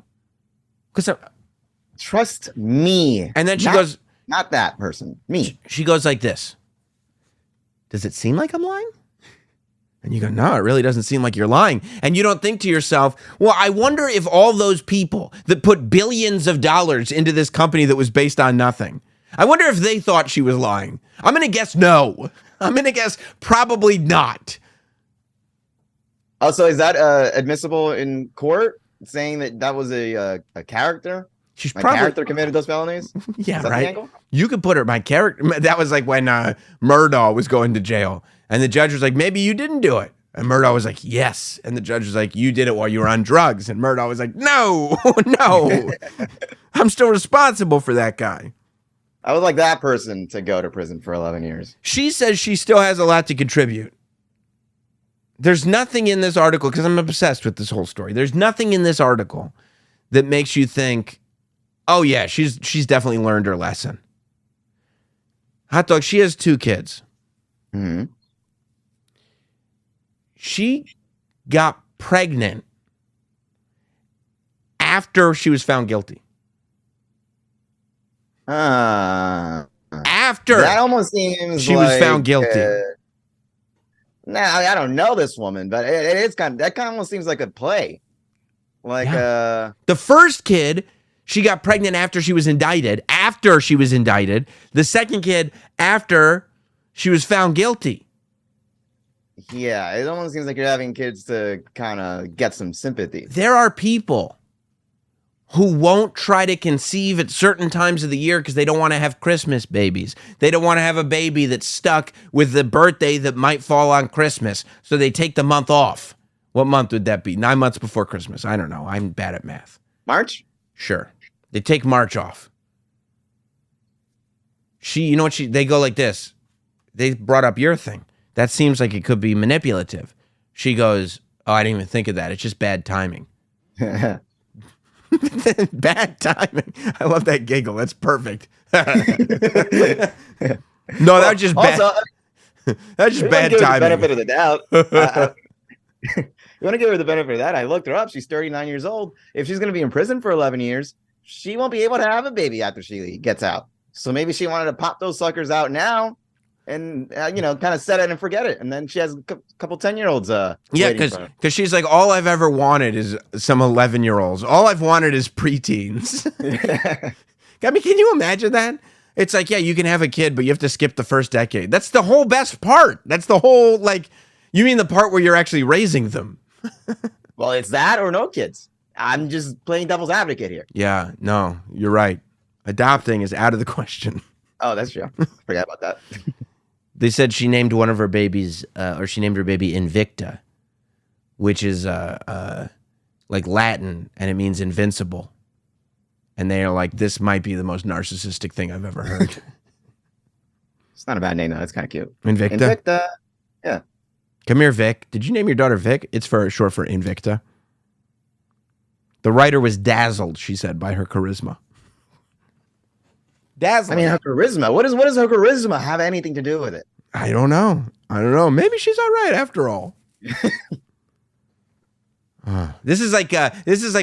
Trust me. And then she goes, not that person, me. She goes like this. Does it seem like I'm lying? And you go, no, it really doesn't seem like you're lying. And you don't think to yourself, well, I wonder if all those people that put billions of dollars into this company that was based on nothing, I wonder if they thought she was lying. I'm going to guess no. I'm going to guess probably not. Also, is that admissible in court, saying that was a character? She's My probably character committed those felonies? yeah, Is that the right. angle? You could put her. My character. That was like when Murdaugh was going to jail, and the judge was like, "Maybe you didn't do it." And Murdaugh was like, "Yes." And the judge was like, "You did it while you were on drugs." And Murdaugh was like, "No, no, I'm still responsible for that guy." I would like that person to go to prison for 11 years. She says she still has a lot to contribute. There's nothing in this article, because I'm obsessed with this whole story. There's nothing in this article that makes you think, oh yeah, she's definitely learned her lesson. Hot dog, she has 2 kids. Mm-hmm. She got pregnant after she was found guilty. After that almost seems she was found guilty. Now I don't know this woman, but it's kind of almost seems like a play. Like the first kid, she got pregnant after she was indicted. After she was indicted, the second kid after she was found guilty. Yeah, it almost seems like you're having kids to kind of get some sympathy. There are people who won't try to conceive at certain times of the year because they don't want to have Christmas babies. They don't want to have a baby that's stuck with the birthday that might fall on Christmas. So they take the month off. What month would that be? 9 months before Christmas. I don't know. I'm bad at math. March? Sure. They take March off. You know what they go like this. They brought up your thing. That seems like it could be manipulative. She goes, oh, I didn't even think of that. It's just bad timing. Bad timing. I love that giggle. That's perfect. No, that's just bad. Also, that's just bad timing. The benefit of the doubt. You want to give her the benefit of that? I looked her up. She's 39 years old. If she's going to be in prison for 11 years, she won't be able to have a baby after she gets out. So maybe she wanted to pop those suckers out now and, kind of set it and forget it. And then she has a couple 10-year-olds. Yeah, because she's like, all I've ever wanted is some 11-year-olds. All I've wanted is preteens. I mean, can you imagine that? It's like, yeah, you can have a kid, but you have to skip the first decade. That's the whole best part. That's the whole, you mean the part where you're actually raising them. Well, it's that or no kids. I'm just playing devil's advocate here. Yeah, no, you're right. Adopting is out of the question. Oh, that's true. Forgot about that. They said she named one of her babies, or she named her baby Invicta, which is like Latin, and it means invincible. And they are like, this might be the most narcissistic thing I've ever heard. It's not a bad name, though. It's kind of cute. Invicta? Invicta, yeah. Come here, Vic. Did you name your daughter Vic? It's short for Invicta. The writer was dazzled, she said, by her charisma. Dazzled. I mean, her charisma. What does her charisma have anything to do with it? I don't know. Maybe she's all right after all. This is like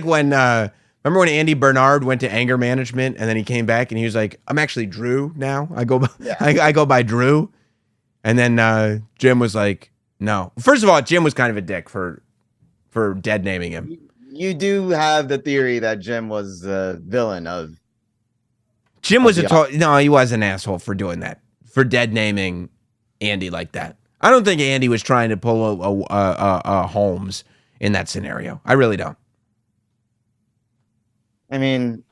when remember when Andy Bernard went to anger management and then he came back and he was like, I'm actually Drew now. I go by Drew. And then Jim was like, no. First of all, Jim was kind of a dick for dead naming him. You do have the theory that Jim was the villain of. Jim was no, he was an asshole for doing that, for dead naming Andy like that. I don't think Andy was trying to pull a Holmes in that scenario. I really don't. I mean,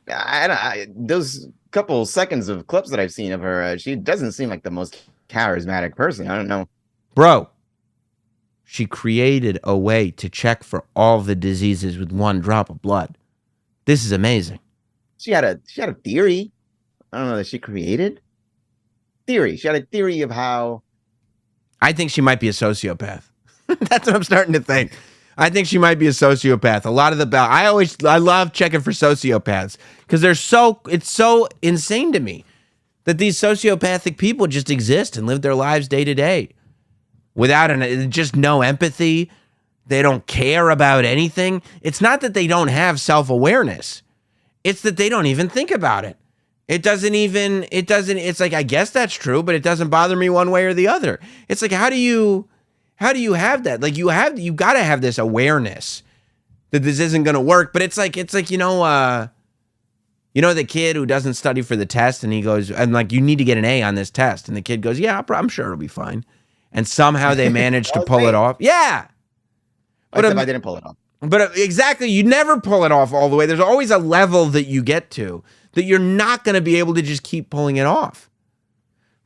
those couple seconds of clips that I've seen of her, she doesn't seem like the most charismatic person. I don't know. Bro, she created a way to check for all the diseases with one drop of blood. This is amazing. She had a theory. I don't know that she created. Theory. She had a theory of how. I think she might be a sociopath. That's what I'm starting to think. I think she might be a sociopath. A lot of I love checking for sociopaths because it's so insane to me that these sociopathic people just exist and live their lives day to day without just no empathy. They don't care about anything. It's not that they don't have self-awareness. It's that they don't even think about it. It's like, I guess that's true, but it doesn't bother me one way or the other. It's like, how do you have that? Like you got to have this awareness that this isn't going to work. But it's like, the kid who doesn't study for the test and he goes, and like, you need to get an A on this test. And the kid goes, yeah, I'm sure it'll be fine. And somehow they managed to pull it off. Yeah. But I didn't pull it off. But exactly, you never pull it off all the way. There's always a level that you get to that you're not going to be able to just keep pulling it off.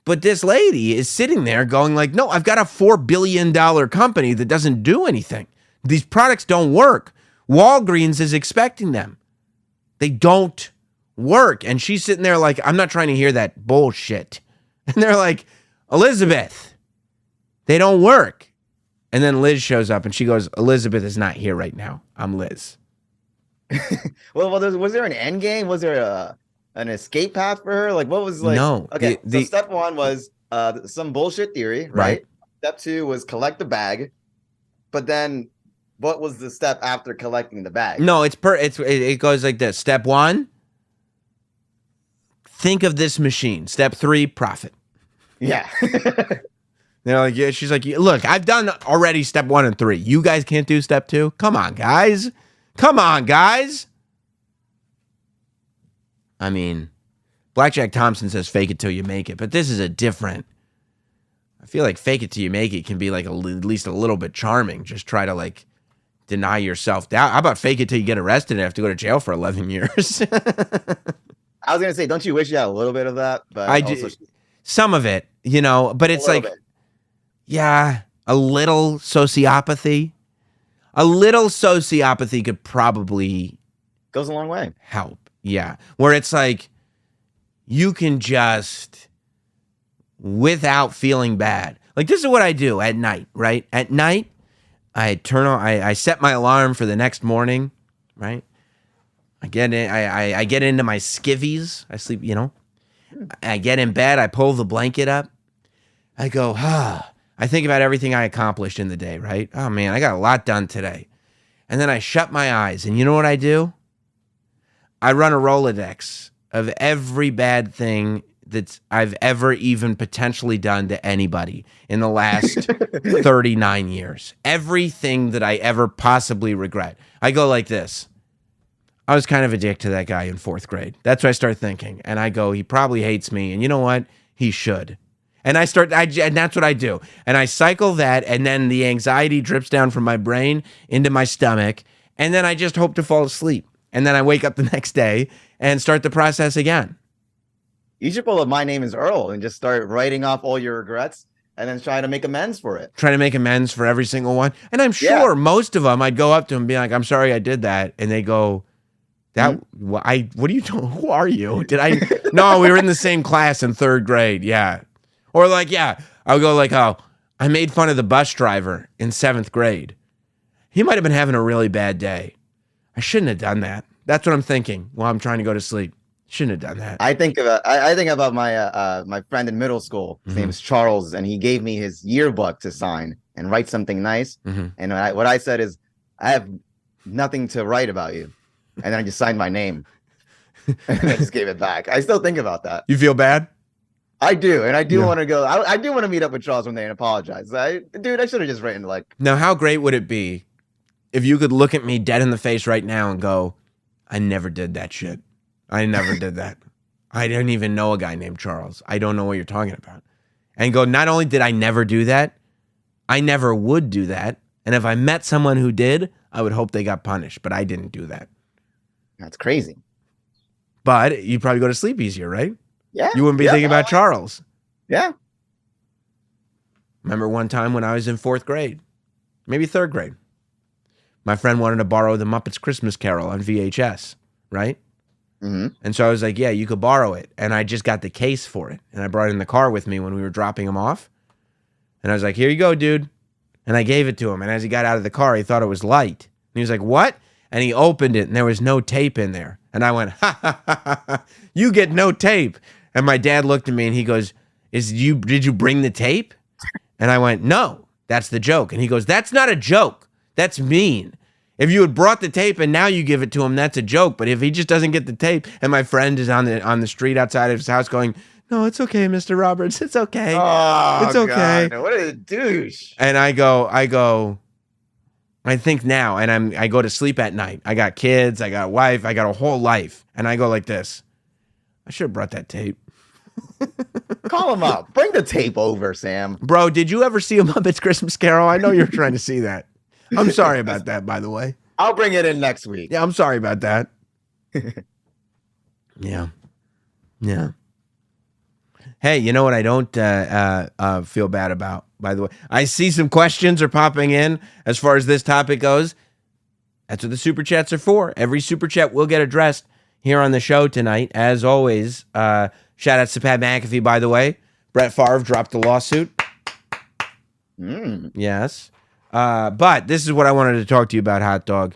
But this lady is sitting there going like, no, I've got a $4 billion company that doesn't do anything. These products don't work. Walgreens is expecting them. They don't work. And she's sitting there like, I'm not trying to hear that bullshit. And they're like, Elizabeth, they don't work. And then Liz shows up and she goes, Elizabeth is not here right now. I'm Liz. well, was there an end game? Was there an escape path for her? Like, what was like? No. Okay, so step one was some bullshit theory, right? Step two was collect the bag. But then what was the step after collecting the bag? No, it goes like this. Step one, think of this machine. Step three, profit. Yeah. They're like, yeah. She's like, look, I've done already step 1 and 3. You guys can't do step 2? Come on, guys. Come on, guys. I mean, Blackjack Thompson says fake it till you make it, but this is a different. I feel like fake it till you make it can be like at least a little bit charming. Just try to like deny yourself doubt. How about fake it till you get arrested and have to go to jail for 11 years? I was gonna say, don't you wish you had a little bit of that? But I do. Some of it, you know, but it's like. Yeah, a little sociopathy. A little sociopathy could probably goes a long way. Help. Yeah. Where it's like you can just without feeling bad. Like this is what I do at night, right? At night, I set my alarm for the next morning, right? I get into my skivvies. I sleep, you know. I get in bed, I pull the blanket up. I go, I think about everything I accomplished in the day, right? Oh, man, I got a lot done today. And then I shut my eyes, and you know what I do? I run a Rolodex of every bad thing that I've ever even potentially done to anybody in the last 39 years. Everything that I ever possibly regret. I go like this. I was kind of a dick to that guy in 4th grade. That's what I start thinking. And I go, he probably hates me. And you know what? He should. And and that's what I do. And I cycle that, and then the anxiety drips down from my brain into my stomach, and then I just hope to fall asleep. And then I wake up the next day and start the process again. You should pull up My Name is Earl and just start writing off all your regrets and then try to make amends for it. Try to make amends for every single one. And I'm sure most of them, I'd go up to them and be like, I'm sorry I did that. And they go, what are you doing? Who are you? No, we were in the same class in 3rd grade. Yeah. Or like, yeah, I'll go like, oh, I made fun of the bus driver in 7th grade. He might have been having a really bad day. I shouldn't have done that. That's what I'm thinking while I'm trying to go to sleep. Shouldn't have done that. I think about my friend in middle school. His name is Charles, and he gave me his yearbook to sign and write something nice. And what I said is, I have nothing to write about you. And then I just signed my name. And I just gave it back. I still think about that. You feel bad? I do, and I do want to go. I do want to meet up with Charles one day and apologize. I should have just written like. Now, how great would it be if you could look at me dead in the face right now and go, "I never did that shit. I never did that. I didn't even know a guy named Charles. I don't know what you're talking about." And go, not only did I never do that, I never would do that. And if I met someone who did, I would hope they got punished. But I didn't do that. That's crazy. But you'd probably go to sleep easier, right? Yeah. You wouldn't be thinking about Charles. Yeah. Remember one time when I was in 4th grade, maybe 3rd grade, my friend wanted to borrow the Muppets Christmas Carol on VHS, right? And so I was like, yeah, you could borrow it. And I just got the case for it. And I brought it in the car with me when we were dropping him off. And I was like, here you go, dude. And I gave it to him. And as he got out of the car, he thought it was light. And he was like, what? And he opened it, and there was no tape in there. And I went, ha, you get no tape. And my dad looked at me, and he goes, did you bring the tape? And I went, no, that's the joke. And he goes, that's not a joke. That's mean. If you had brought the tape and now you give it to him, that's a joke. But if he just doesn't get the tape, and my friend is on the street outside of his house going, no, it's okay, Mr. Roberts. It's okay. Oh, it's okay. God, what a douche. And I go, I think now, and I go to sleep at night. I got kids, I got a wife, I got a whole life. And I go like this. I should have brought that tape. Call him up. Bring the tape over, Sam. Bro, did you ever see a Muppets Christmas Carol? I know you're trying to see that. I'm sorry about that, by the way. I'll bring it in next week. Yeah, I'm sorry about that. Yeah. Hey, you know what I don't feel bad about, by the way? I see some questions are popping in as far as this topic goes. That's what the Super Chats are for. Every Super Chat will get addressed here on the show tonight. As always, shout out to Pat McAfee, by the way. Brett Favre dropped the lawsuit. Yes. But this is what I wanted to talk to you about, Hot Dog.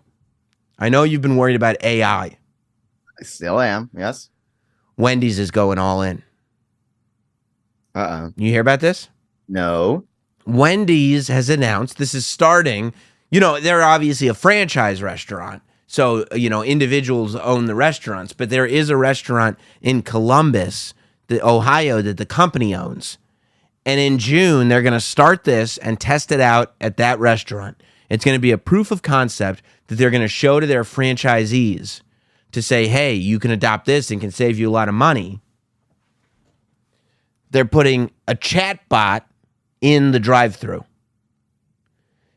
I know you've been worried about AI. I still am, yes. Wendy's is going all in. You hear about this? No. Wendy's has announced this is starting. You know, they're obviously a franchise restaurant. So, you know, individuals own the restaurants. But there is a restaurant in Columbus, Ohio, that the company owns. And in June, they're going to start this and test it out at that restaurant. It's going to be a proof of concept that they're going to show to their franchisees to say, hey, you can adopt this and can save you a lot of money. They're putting a chat bot in the drive-thru.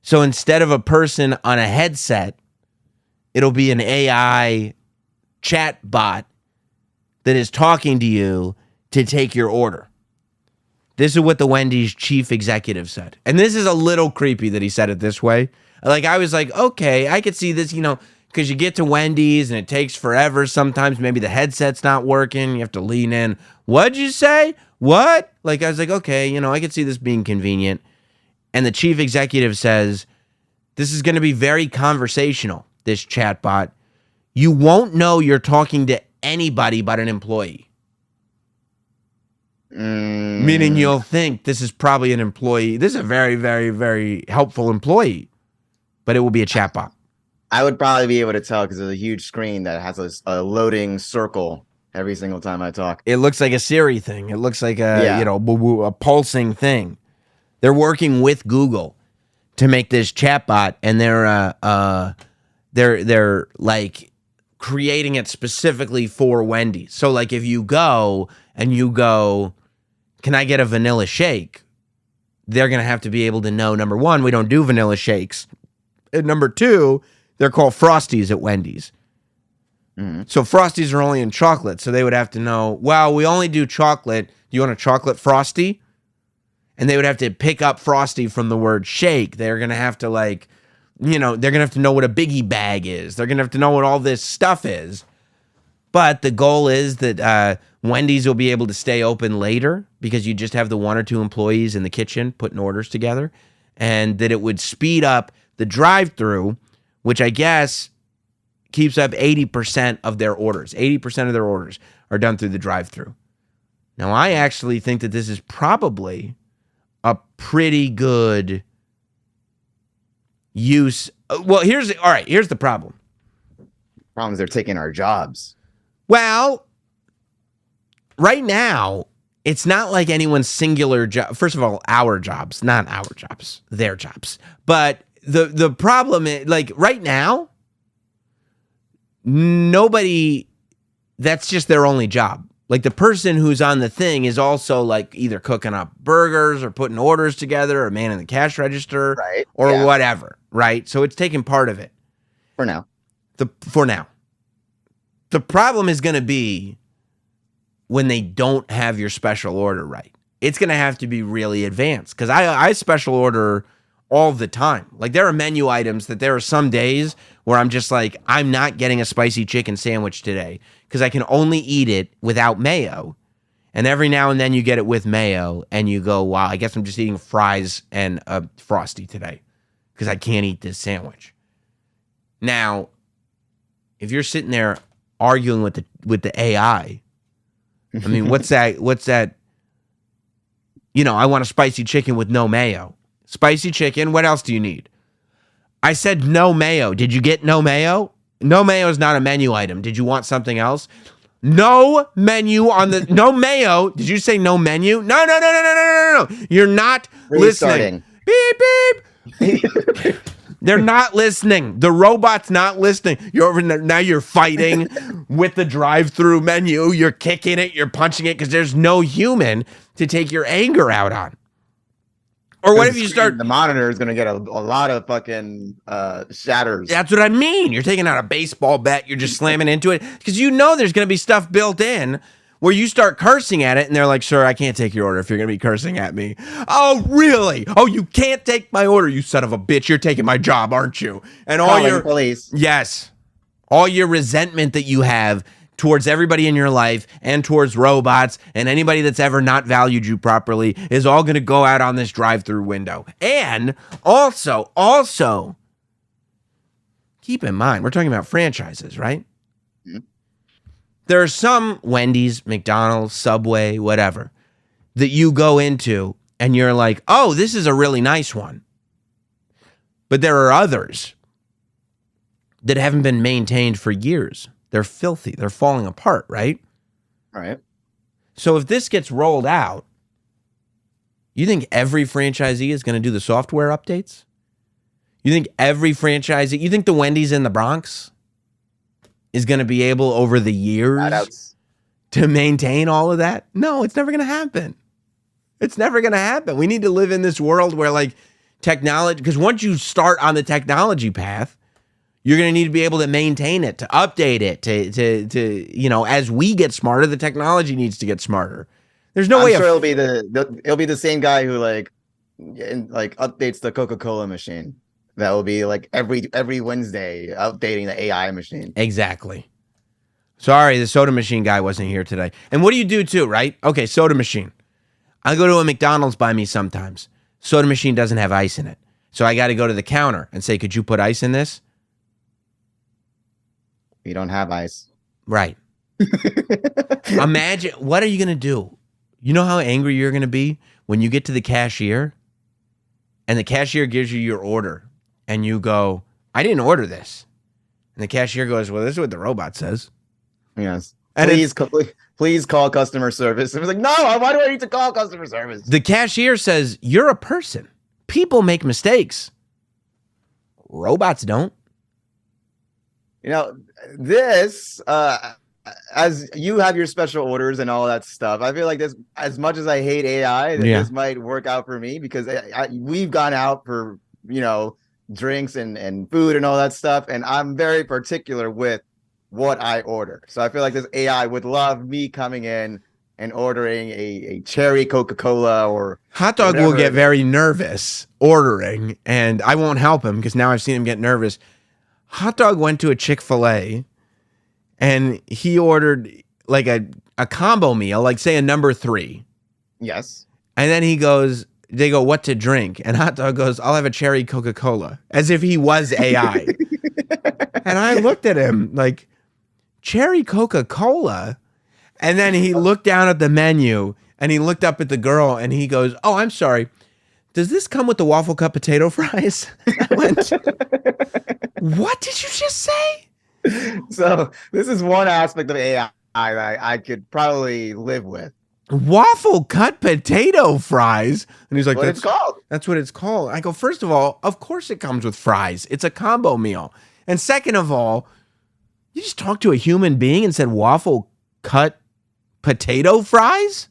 So instead of a person on a headset, it'll be an AI chat bot that is talking to you to take your order. This is what the Wendy's chief executive said. And this is a little creepy that he said it this way. Like, I was like, okay, I could see this, you know, because you get to Wendy's and it takes forever. Sometimes maybe the headset's not working. You have to lean in. What'd you say? What? Like, I was like, okay, you know, I could see this being convenient. And the chief executive says, this is going to be very conversational, this chatbot. You won't know you're talking to anybody but an employee. Meaning you'll think this is probably an employee. This is a very, very, very helpful employee. But it will be a chatbot. I would probably be able to tell because there's a huge screen that has a loading circle every single time I talk. It looks like a Siri thing. It looks like a pulsing thing. They're working with Google to make this chatbot, and they're like creating it specifically for Wendy's. So like if you go and you go, can I get a vanilla shake? They're going to have to be able to know, number one, we don't do vanilla shakes. And number two, they're called Frosties at Wendy's. So Frosties are only in chocolate. So they would have to know, well, we only do chocolate. Do you want a chocolate Frosty? And they would have to pick up Frosty from the word shake. They're going to have to they're going to have to know what a Biggie bag is. They're going to have to know what all this stuff is. But the goal is that Wendy's will be able to stay open later because you just have the one or two employees in the kitchen putting orders together, and that it would speed up the drive-thru, which I guess keeps up 80% of their orders. 80% of their orders are done through the drive-thru. Now, I actually think that this is probably a pretty good use. Well, here's the problem. Problem is they're taking our jobs. Well, right now, it's not like anyone's singular job. First of all, our jobs, not our jobs, their jobs. But the problem is, like, right now, nobody, that's just their only job. Like, the person who's on the thing is also, like, either cooking up burgers or putting orders together or manning the cash register or whatever, right? So it's taking part of it. For now. For now. The problem is going to be when they don't have your special order right. It's going to have to be really advanced because I special order all the time. Like, there are menu items that there are some days where I'm just like, I'm not getting a spicy chicken sandwich today because I can only eat it without mayo. And every now and then you get it with mayo and you go, wow, I guess I'm just eating fries and a Frosty today because I can't eat this sandwich. Now, if you're sitting there arguing with the AI, I mean, what's that? You know, I want a spicy chicken with no mayo. Spicy chicken, what else do you need? I said no mayo. Did you get no mayo? No mayo is not a menu item. Did you want something else? No menu on the, no mayo. Did you say no menu? No. You're not listening. Beep, beep. They're not listening. The robot's not listening. You're over there, now you're fighting with the drive-through menu. You're kicking it. You're punching it because there's no human to take your anger out on. Or what if you start... The monitor is going to get a lot of fucking shatters. That's what I mean. You're taking out a baseball bat. You're just slamming into it. Because you know there's going to be stuff built in where you start cursing at it, and they're like, sir, I can't take your order if you're going to be cursing at me. Oh, really? Oh, you can't take my order, you son of a bitch. You're taking my job, aren't you? And all your... police. Yes. All your resentment that you have towards everybody in your life and towards robots and anybody that's ever not valued you properly is all going to go out on this drive-through window. And also, keep in mind, we're talking about franchises, right? Mm-hmm. There are some Wendy's, McDonald's, Subway, whatever, that you go into and you're like, oh, this is a really nice one. But there are others that haven't been maintained for years. They're filthy. They're falling apart, right? Right. So if this gets rolled out, you think every franchisee is going to do the software updates? You think every franchisee, you think the Wendy's in the Bronx is going to be able over the years to maintain all of that? No, it's never going to happen. It's never going to happen. We need to live in this world where like technology, because once you start on the technology path, you're going to need to be able to maintain it, to update it, to you know, as we get smarter, the technology needs to get smarter. There's no way. I'm sure it'll be the same guy who like updates the Coca-Cola machine. That will be like every Wednesday updating the AI machine. Exactly. Sorry, the soda machine guy wasn't here today. And what do you do too, right? Okay, soda machine. I go to a McDonald's by me sometimes. Soda machine doesn't have ice in it. So I got to go to the counter and say, could you put ice in this? We don't have ice. Right. Imagine, what are you going to do? You know how angry you're going to be when you get to the cashier and the cashier gives you your order and you go, I didn't order this. And the cashier goes, well, this is what the robot says. Yes. And please call customer service. And I was like, no, why do I need to call customer service? The cashier says, you're a person. People make mistakes. Robots don't. You know, this, as you have your special orders and all that stuff, I feel like this, as much as I hate AI, this might work out for me because we've gone out for, you know, drinks and food and all that stuff. And I'm very particular with what I order. So I feel like this AI would love me coming in and ordering a cherry Coca-Cola or Hot Dog will get very nervous ordering, and I won't help him because now I've seen him get nervous. Hot Dog went to a Chick-fil-A and he ordered like a combo meal, like say a number 3. Yes. And then they go, what to drink? And Hot Dog goes, I'll have a cherry Coca-Cola, as if he was AI. And I looked at him like, cherry Coca-Cola? And then he looked down at the menu and he looked up at the girl and he goes, oh, I'm sorry. Does this come with the waffle cut potato fries? I went, what did you just say? So this is one aspect of AI that I could probably live with. Waffle cut potato fries? And he's like, what it's called. That's what it's called. I go, first of all, of course it comes with fries. It's a combo meal. And second of all, you just talked to a human being and said waffle cut potato fries?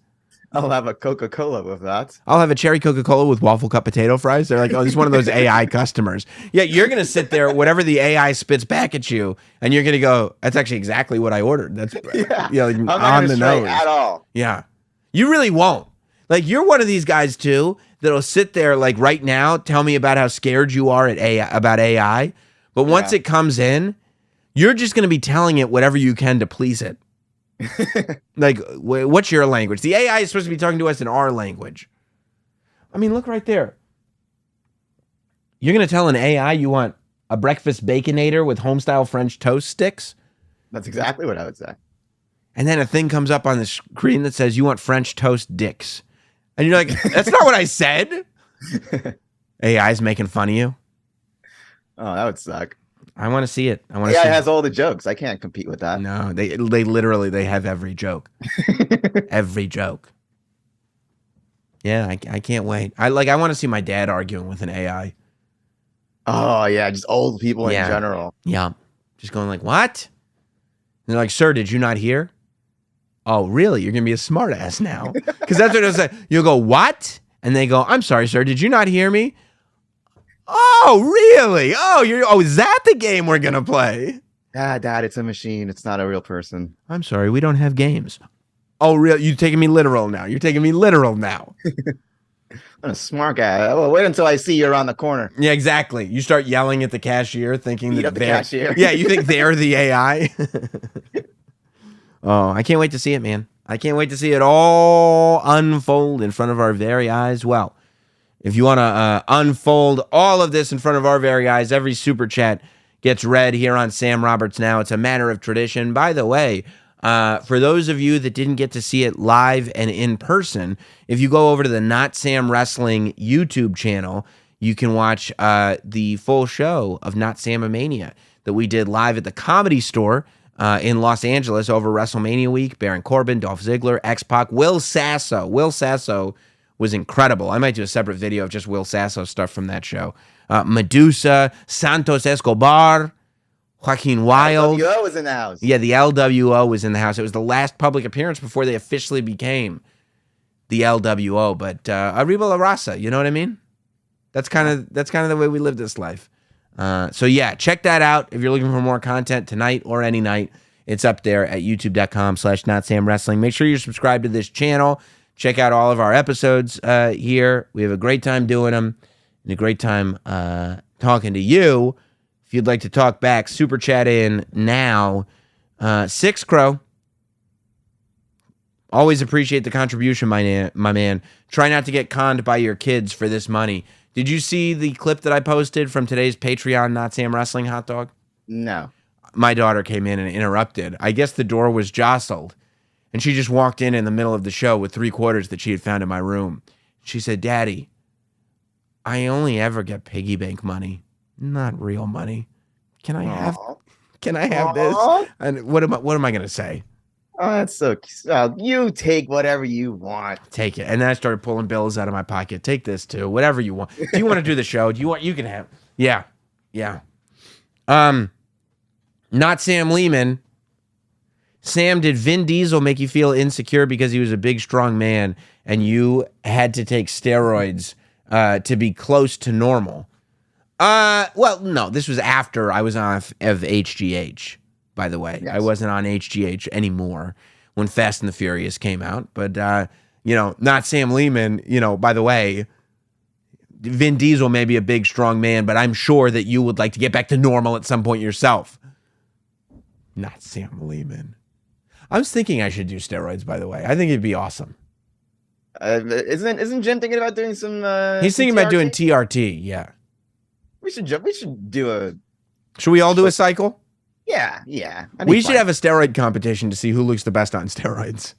I'll have a Coca-Cola with that. I'll have a cherry Coca-Cola with waffle cut potato fries. They're like, oh, this is one of those AI customers. Yeah, you're going to sit there, whatever the AI spits back at you, and you're going to go, that's actually exactly what I ordered. That's like, on the nose. At all. Yeah. You really won't. Like, you're one of these guys, too, that'll sit there, like, right now, tell me about how scared you are about AI. But once it comes in, you're just going to be telling it whatever you can to please it. Like, what's your language? The AI is supposed to be talking to us in our language. I mean, look right there. You're going to tell an AI you want a breakfast baconator with home-style French toast sticks? That's exactly what I would say. And then a thing comes up on the screen that says you want French toast dicks. And you're like, that's not what I said. AI's making fun of you. Oh, that would suck. I want to see it. AI has all the jokes. I can't compete with that. No, they literally have every joke. Every joke. Yeah, I can't wait. I want to see my dad arguing with an AI. Oh yeah, just old people in general. Yeah, just going like, what? And they're like, sir, did you not hear? Oh, really? You're gonna be a smart ass now? Because that's what it'll say. You'll go, what? And they go, I'm sorry, sir, did you not hear me? Oh, really? Is that the game we're going to play? Dad, it's a machine. It's not a real person. I'm sorry, we don't have games. Oh, real? You're taking me literal now. I'm a smart guy. Well, wait until I see you around the corner. Yeah, exactly. You start yelling at the cashier, thinking Beat that up the they're cashier. Yeah, you think they're the AI. Oh, I can't wait to see it, man. I can't wait to see it all unfold in front of our very eyes. Well, if you want to unfold all of this in front of our very eyes, every super chat gets read here on Sam Roberts Now. It's a matter of tradition. By the way, for those of you that didn't get to see it live and in person, if you go over to the Notsam Wrestling YouTube channel, you can watch the full show of Notsamomania that we did live at the Comedy Store in Los Angeles over WrestleMania week. Baron Corbin, Dolph Ziggler, X-Pac, Will Sasso. Will Sasso was incredible. I might do a separate video of just Will Sasso stuff from that show. Medusa, Santos Escobar, Joaquin Wilde. LWO was in the house. Yeah, the LWO was in the house. It was the last public appearance before they officially became the LWO. But arriba la raza, you know what I mean? That's kind of the way we live this life. So yeah, check that out if you're looking for more content tonight or any night. It's up there at youtube.com/NotSamWrestling. Make sure you're subscribed to this channel. Check out all of our episodes here. We have a great time doing them and a great time talking to you. If you'd like to talk back, super chat in now. Six Crow. Always appreciate the contribution, my man. Try not to get conned by your kids for this money. Did you see the clip that I posted from today's Patreon Not Sam Wrestling hot dog? No. My daughter came in and interrupted. I guess the door was jostled, and she just walked in the middle of the show with $3 that she had found in my room. She said, Daddy, I only ever get piggy bank money, not real money. Can I have this? And what am I going to say? Oh, that's so cute. You take whatever you want. Take it. And then I started pulling bills out of my pocket. Take this too. Whatever you want. Do you want to do the show? You can have. Yeah. Not Sam Lehman. Sam, did Vin Diesel make you feel insecure because he was a big, strong man and you had to take steroids to be close to normal? Well, no, this was after I was off of HGH. By the way, yes. I wasn't on HGH anymore when Fast and the Furious came out. But, not Sam Lehman, by the way, Vin Diesel may be a big, strong man, but I'm sure that you would like to get back to normal at some point yourself. Not Sam Lehman. I was thinking I should do steroids, by the way. I think it'd be awesome. Isn't Jim thinking about doing some He's thinking about doing TRT, yeah. We should do a... Should we all do a cycle? Yeah. We should have a steroid competition to see who looks the best on steroids.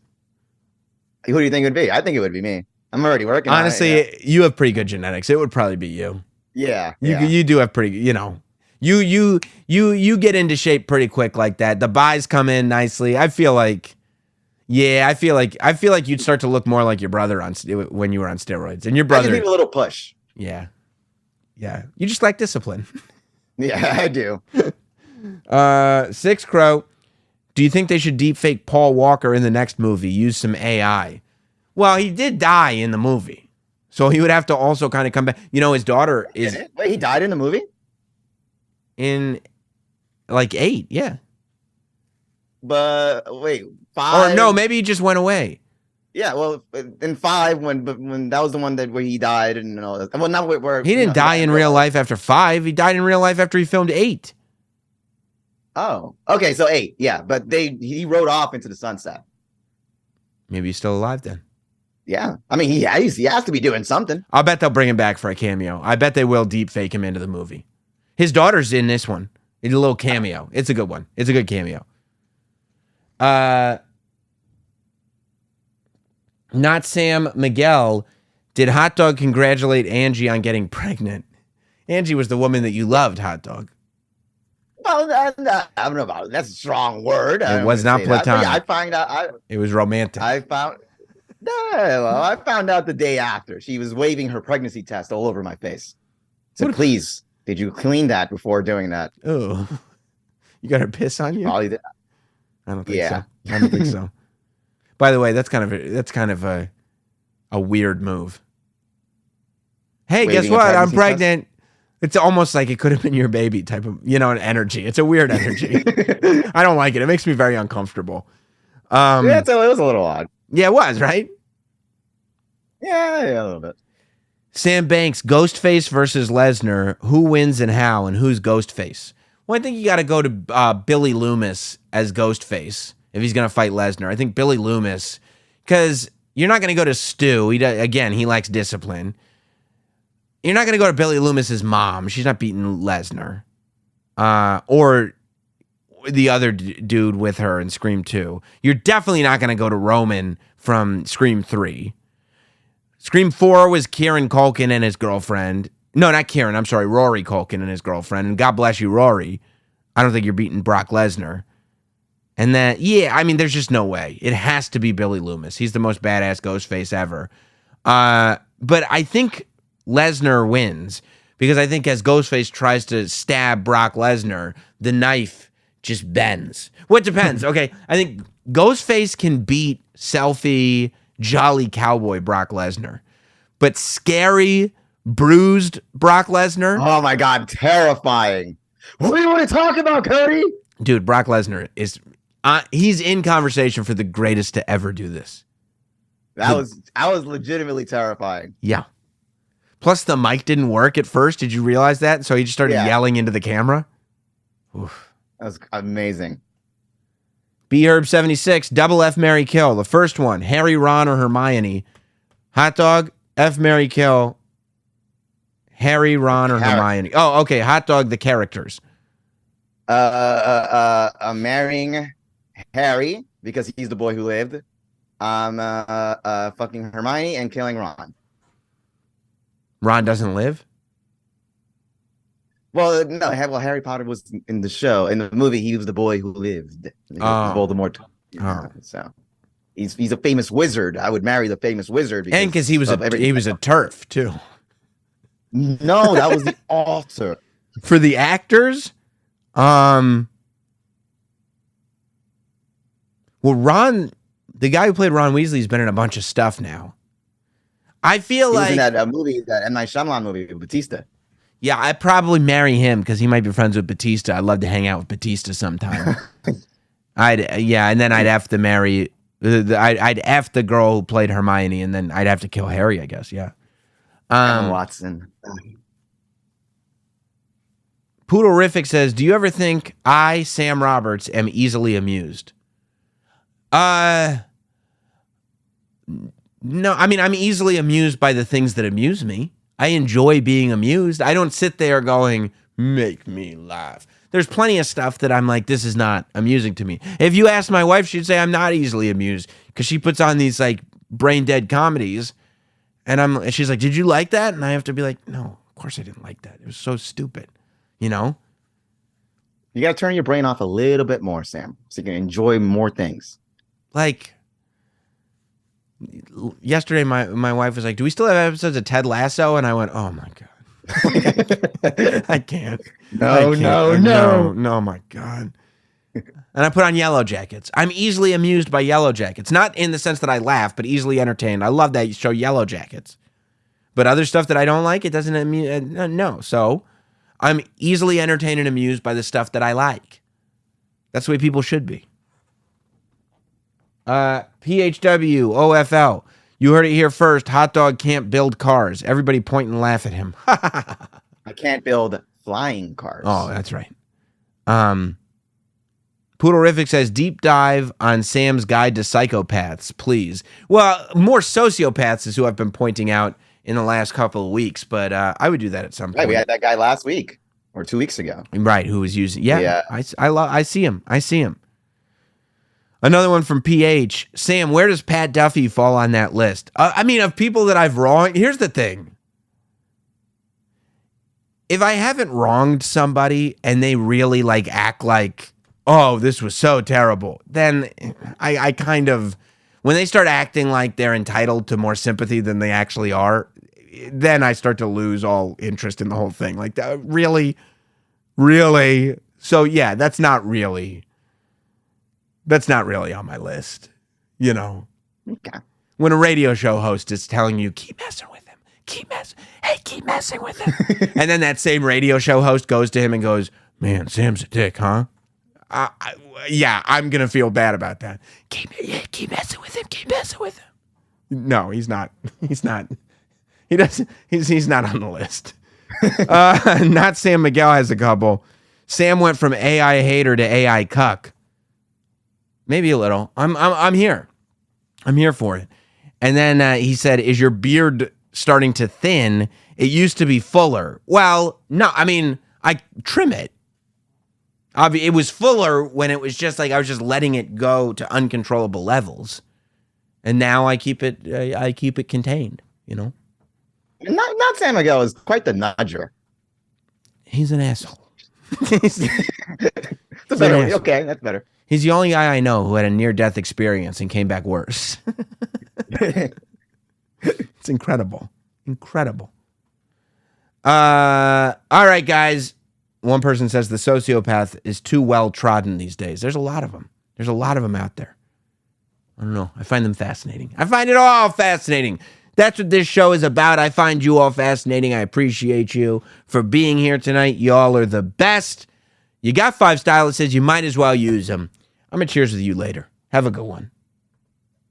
Who do you think it would be? I think it would be me. I'm already working Honestly, on it. Honestly, you have pretty good genetics. It would probably be you. Yeah. You do have pretty, you get into shape pretty quick like that. The buys come in nicely. I feel like you'd start to look more like your brother when you were on steroids. And your brother, I just need a little push. Yeah. You just like discipline. Yeah, I do. Six Crow, do you think they should deep fake Paul Walker in the next movie? Use some AI. Well, he did die in the movie, so he would have to also kind of come back. His daughter is. Wait, he died in the movie? In like 8, yeah. But wait, 5? Or no, maybe he just went away. Yeah, well, in 5, when that was the one where he died, and all that. Well, not where he didn't die in real life after 5. He died in real life after he filmed 8. Oh, okay, so 8, yeah, but he rode off into the sunset. Maybe he's still alive then. Yeah, I mean, he has to be doing something. I'll bet they'll bring him back for a cameo. I bet they will deep fake him into the movie. His daughter's in this one. It's a little cameo. It's a good one. It's a good cameo. Not Sam Miguel. Did Hot Dog congratulate Angie on getting pregnant? Angie was the woman that you loved, Hot Dog. Well, I don't know about it. That's a strong word. It was not platonic. I find out. It was romantic. I found out the day after. She was waving her pregnancy test all over my face. So please, did you clean that before doing that? Oh, you got her piss on you? Probably did. I don't think so. I don't think so. By the way, that's kind of a weird move. hey, guess waving a what? I'm pregnancy pregnant. It's almost like it could have been your baby type of, an energy. It's a weird energy. I don't like it. It makes me very uncomfortable. Yeah, so it was a little odd. Yeah, it was, right? Yeah, a little bit. Sam Banks, Ghostface versus Lesnar. Who wins and how? And who's Ghostface? Well, I think you got to go to Billy Loomis as Ghostface if he's going to fight Lesnar. I think Billy Loomis, because you're not going to go to Stu. He lacks discipline. You're not going to go to Billy Loomis's mom. She's not beating Lesnar. Or the other dude with her in Scream 2. You're definitely not going to go to Roman from Scream 3. Scream 4 was Kieran Culkin and his girlfriend. No, not Kieran. I'm sorry. Rory Culkin and his girlfriend. And God bless you, Rory. I don't think you're beating Brock Lesnar. And there's just no way. It has to be Billy Loomis. He's the most badass Ghostface ever. But I think Lesnar wins because I think as Ghostface tries to stab Brock Lesnar, the knife just bends. Well, it depends. Okay, I think Ghostface can beat selfie jolly cowboy Brock Lesnar, but scary, bruised Brock Lesnar. Oh my God, terrifying. What do you want to talk about, Cody? Dude, Brock Lesnar is he's in conversation for the greatest to ever do this. I was legitimately terrifying. Yeah. Plus the mic didn't work at first. Did you realize that? So he just started yelling into the camera. Oof. That was amazing. B-Herb76, double F, marry, kill. The first one, Harry, Ron, or Hermione. Hot dog, F, marry, kill. Harry, Ron, or Hermione. Oh, okay. Hot dog, the characters. I'm marrying Harry because he's the boy who lived. I'm fucking Hermione and killing Ron. Ron doesn't live? Well, no. Harry Potter was in the show. In the movie, he was the boy who lived. Voldemort. So he's a famous wizard. I would marry the famous wizard. Because he was a TERF too. No, that was the author. For the actors, well, Ron, the guy who played Ron Weasley, has been in a bunch of stuff now. I feel like in that movie, that M. Night Shyamalan movie with Batista. Yeah, I'd probably marry him because he might be friends with Batista. I'd love to hang out with Batista sometime. And then I'd have to marry. I'd F the girl who played Hermione, and then I'd have to kill Harry, I guess. Yeah. Watson. Poodlerific says, "Do you ever think I, Sam Roberts, am easily amused?" No, I mean, I'm easily amused by the things that amuse me. I enjoy being amused. I don't sit there going, make me laugh. There's plenty of stuff that I'm like, this is not amusing to me. If you ask my wife, she'd say I'm not easily amused because she puts on these like brain dead comedies. And she's like, did you like that? And I have to be like, no, of course I didn't like that. It was so stupid, you know? You got to turn your brain off a little bit more, Sam, so you can enjoy more things. Like, yesterday, my wife was like, do we still have episodes of Ted Lasso? And I went, oh my God. I can't. No, my God. And I put on Yellow Jackets. I'm easily amused by Yellow Jackets. Not in the sense that I laugh, but easily entertained. I love that show, Yellow Jackets. But other stuff that I don't like, it doesn't amuse. No. So I'm easily entertained and amused by the stuff that I like. That's the way people should be. PHW, OFL. You heard it here first. Hot dog can't build cars. Everybody point and laugh at him. I can't build flying cars. Oh, that's right. Poodlerific says, deep dive on Sam's guide to psychopaths, please. Well, more sociopaths is who I've been pointing out in the last couple of weeks, but I would do that at some point. Right, we had that guy last week or 2 weeks ago. Right, who was using... Yeah. I see him. Another one from PH. Sam, where does Pat Duffy fall on that list? I mean, of people that I've wronged... Here's the thing. If I haven't wronged somebody and they really like act like, oh, this was so terrible, then I kind of... When they start acting like they're entitled to more sympathy than they actually are, then I start to lose all interest in the whole thing. Like, really? So, yeah, that's not really on my list, you know. Okay. When a radio show host is telling you, keep messing with him, keep messing with him. And then that same radio show host goes to him and goes, man, Sam's a dick, huh? Yeah, I'm going to feel bad about that. Keep messing with him. Keep messing with him. No, he's not. He's not. He doesn't. He's not on the list. Not Sam Miguel has a couple. Sam went from AI hater to AI cuck. Maybe a little. I'm here. I'm here for it. And then he said, is your beard starting to thin? It used to be fuller. Well, no, I mean, I trim it. It was fuller when it was just like I was just letting it go to uncontrollable levels. And now I keep it contained, you know? Not San Miguel is quite the nudger. He's an asshole. Okay, that's better. He's the only guy I know who had a near-death experience and came back worse. It's incredible. Incredible. All right, guys. One person says the sociopath is too well-trodden these days. There's a lot of them. There's a lot of them out there. I don't know. I find them fascinating. I find it all fascinating. That's what this show is about. I find you all fascinating. I appreciate you for being here tonight. Y'all are the best. You got 5 styluses. You might as well use them. I'm going to cheers with you later. Have a good one.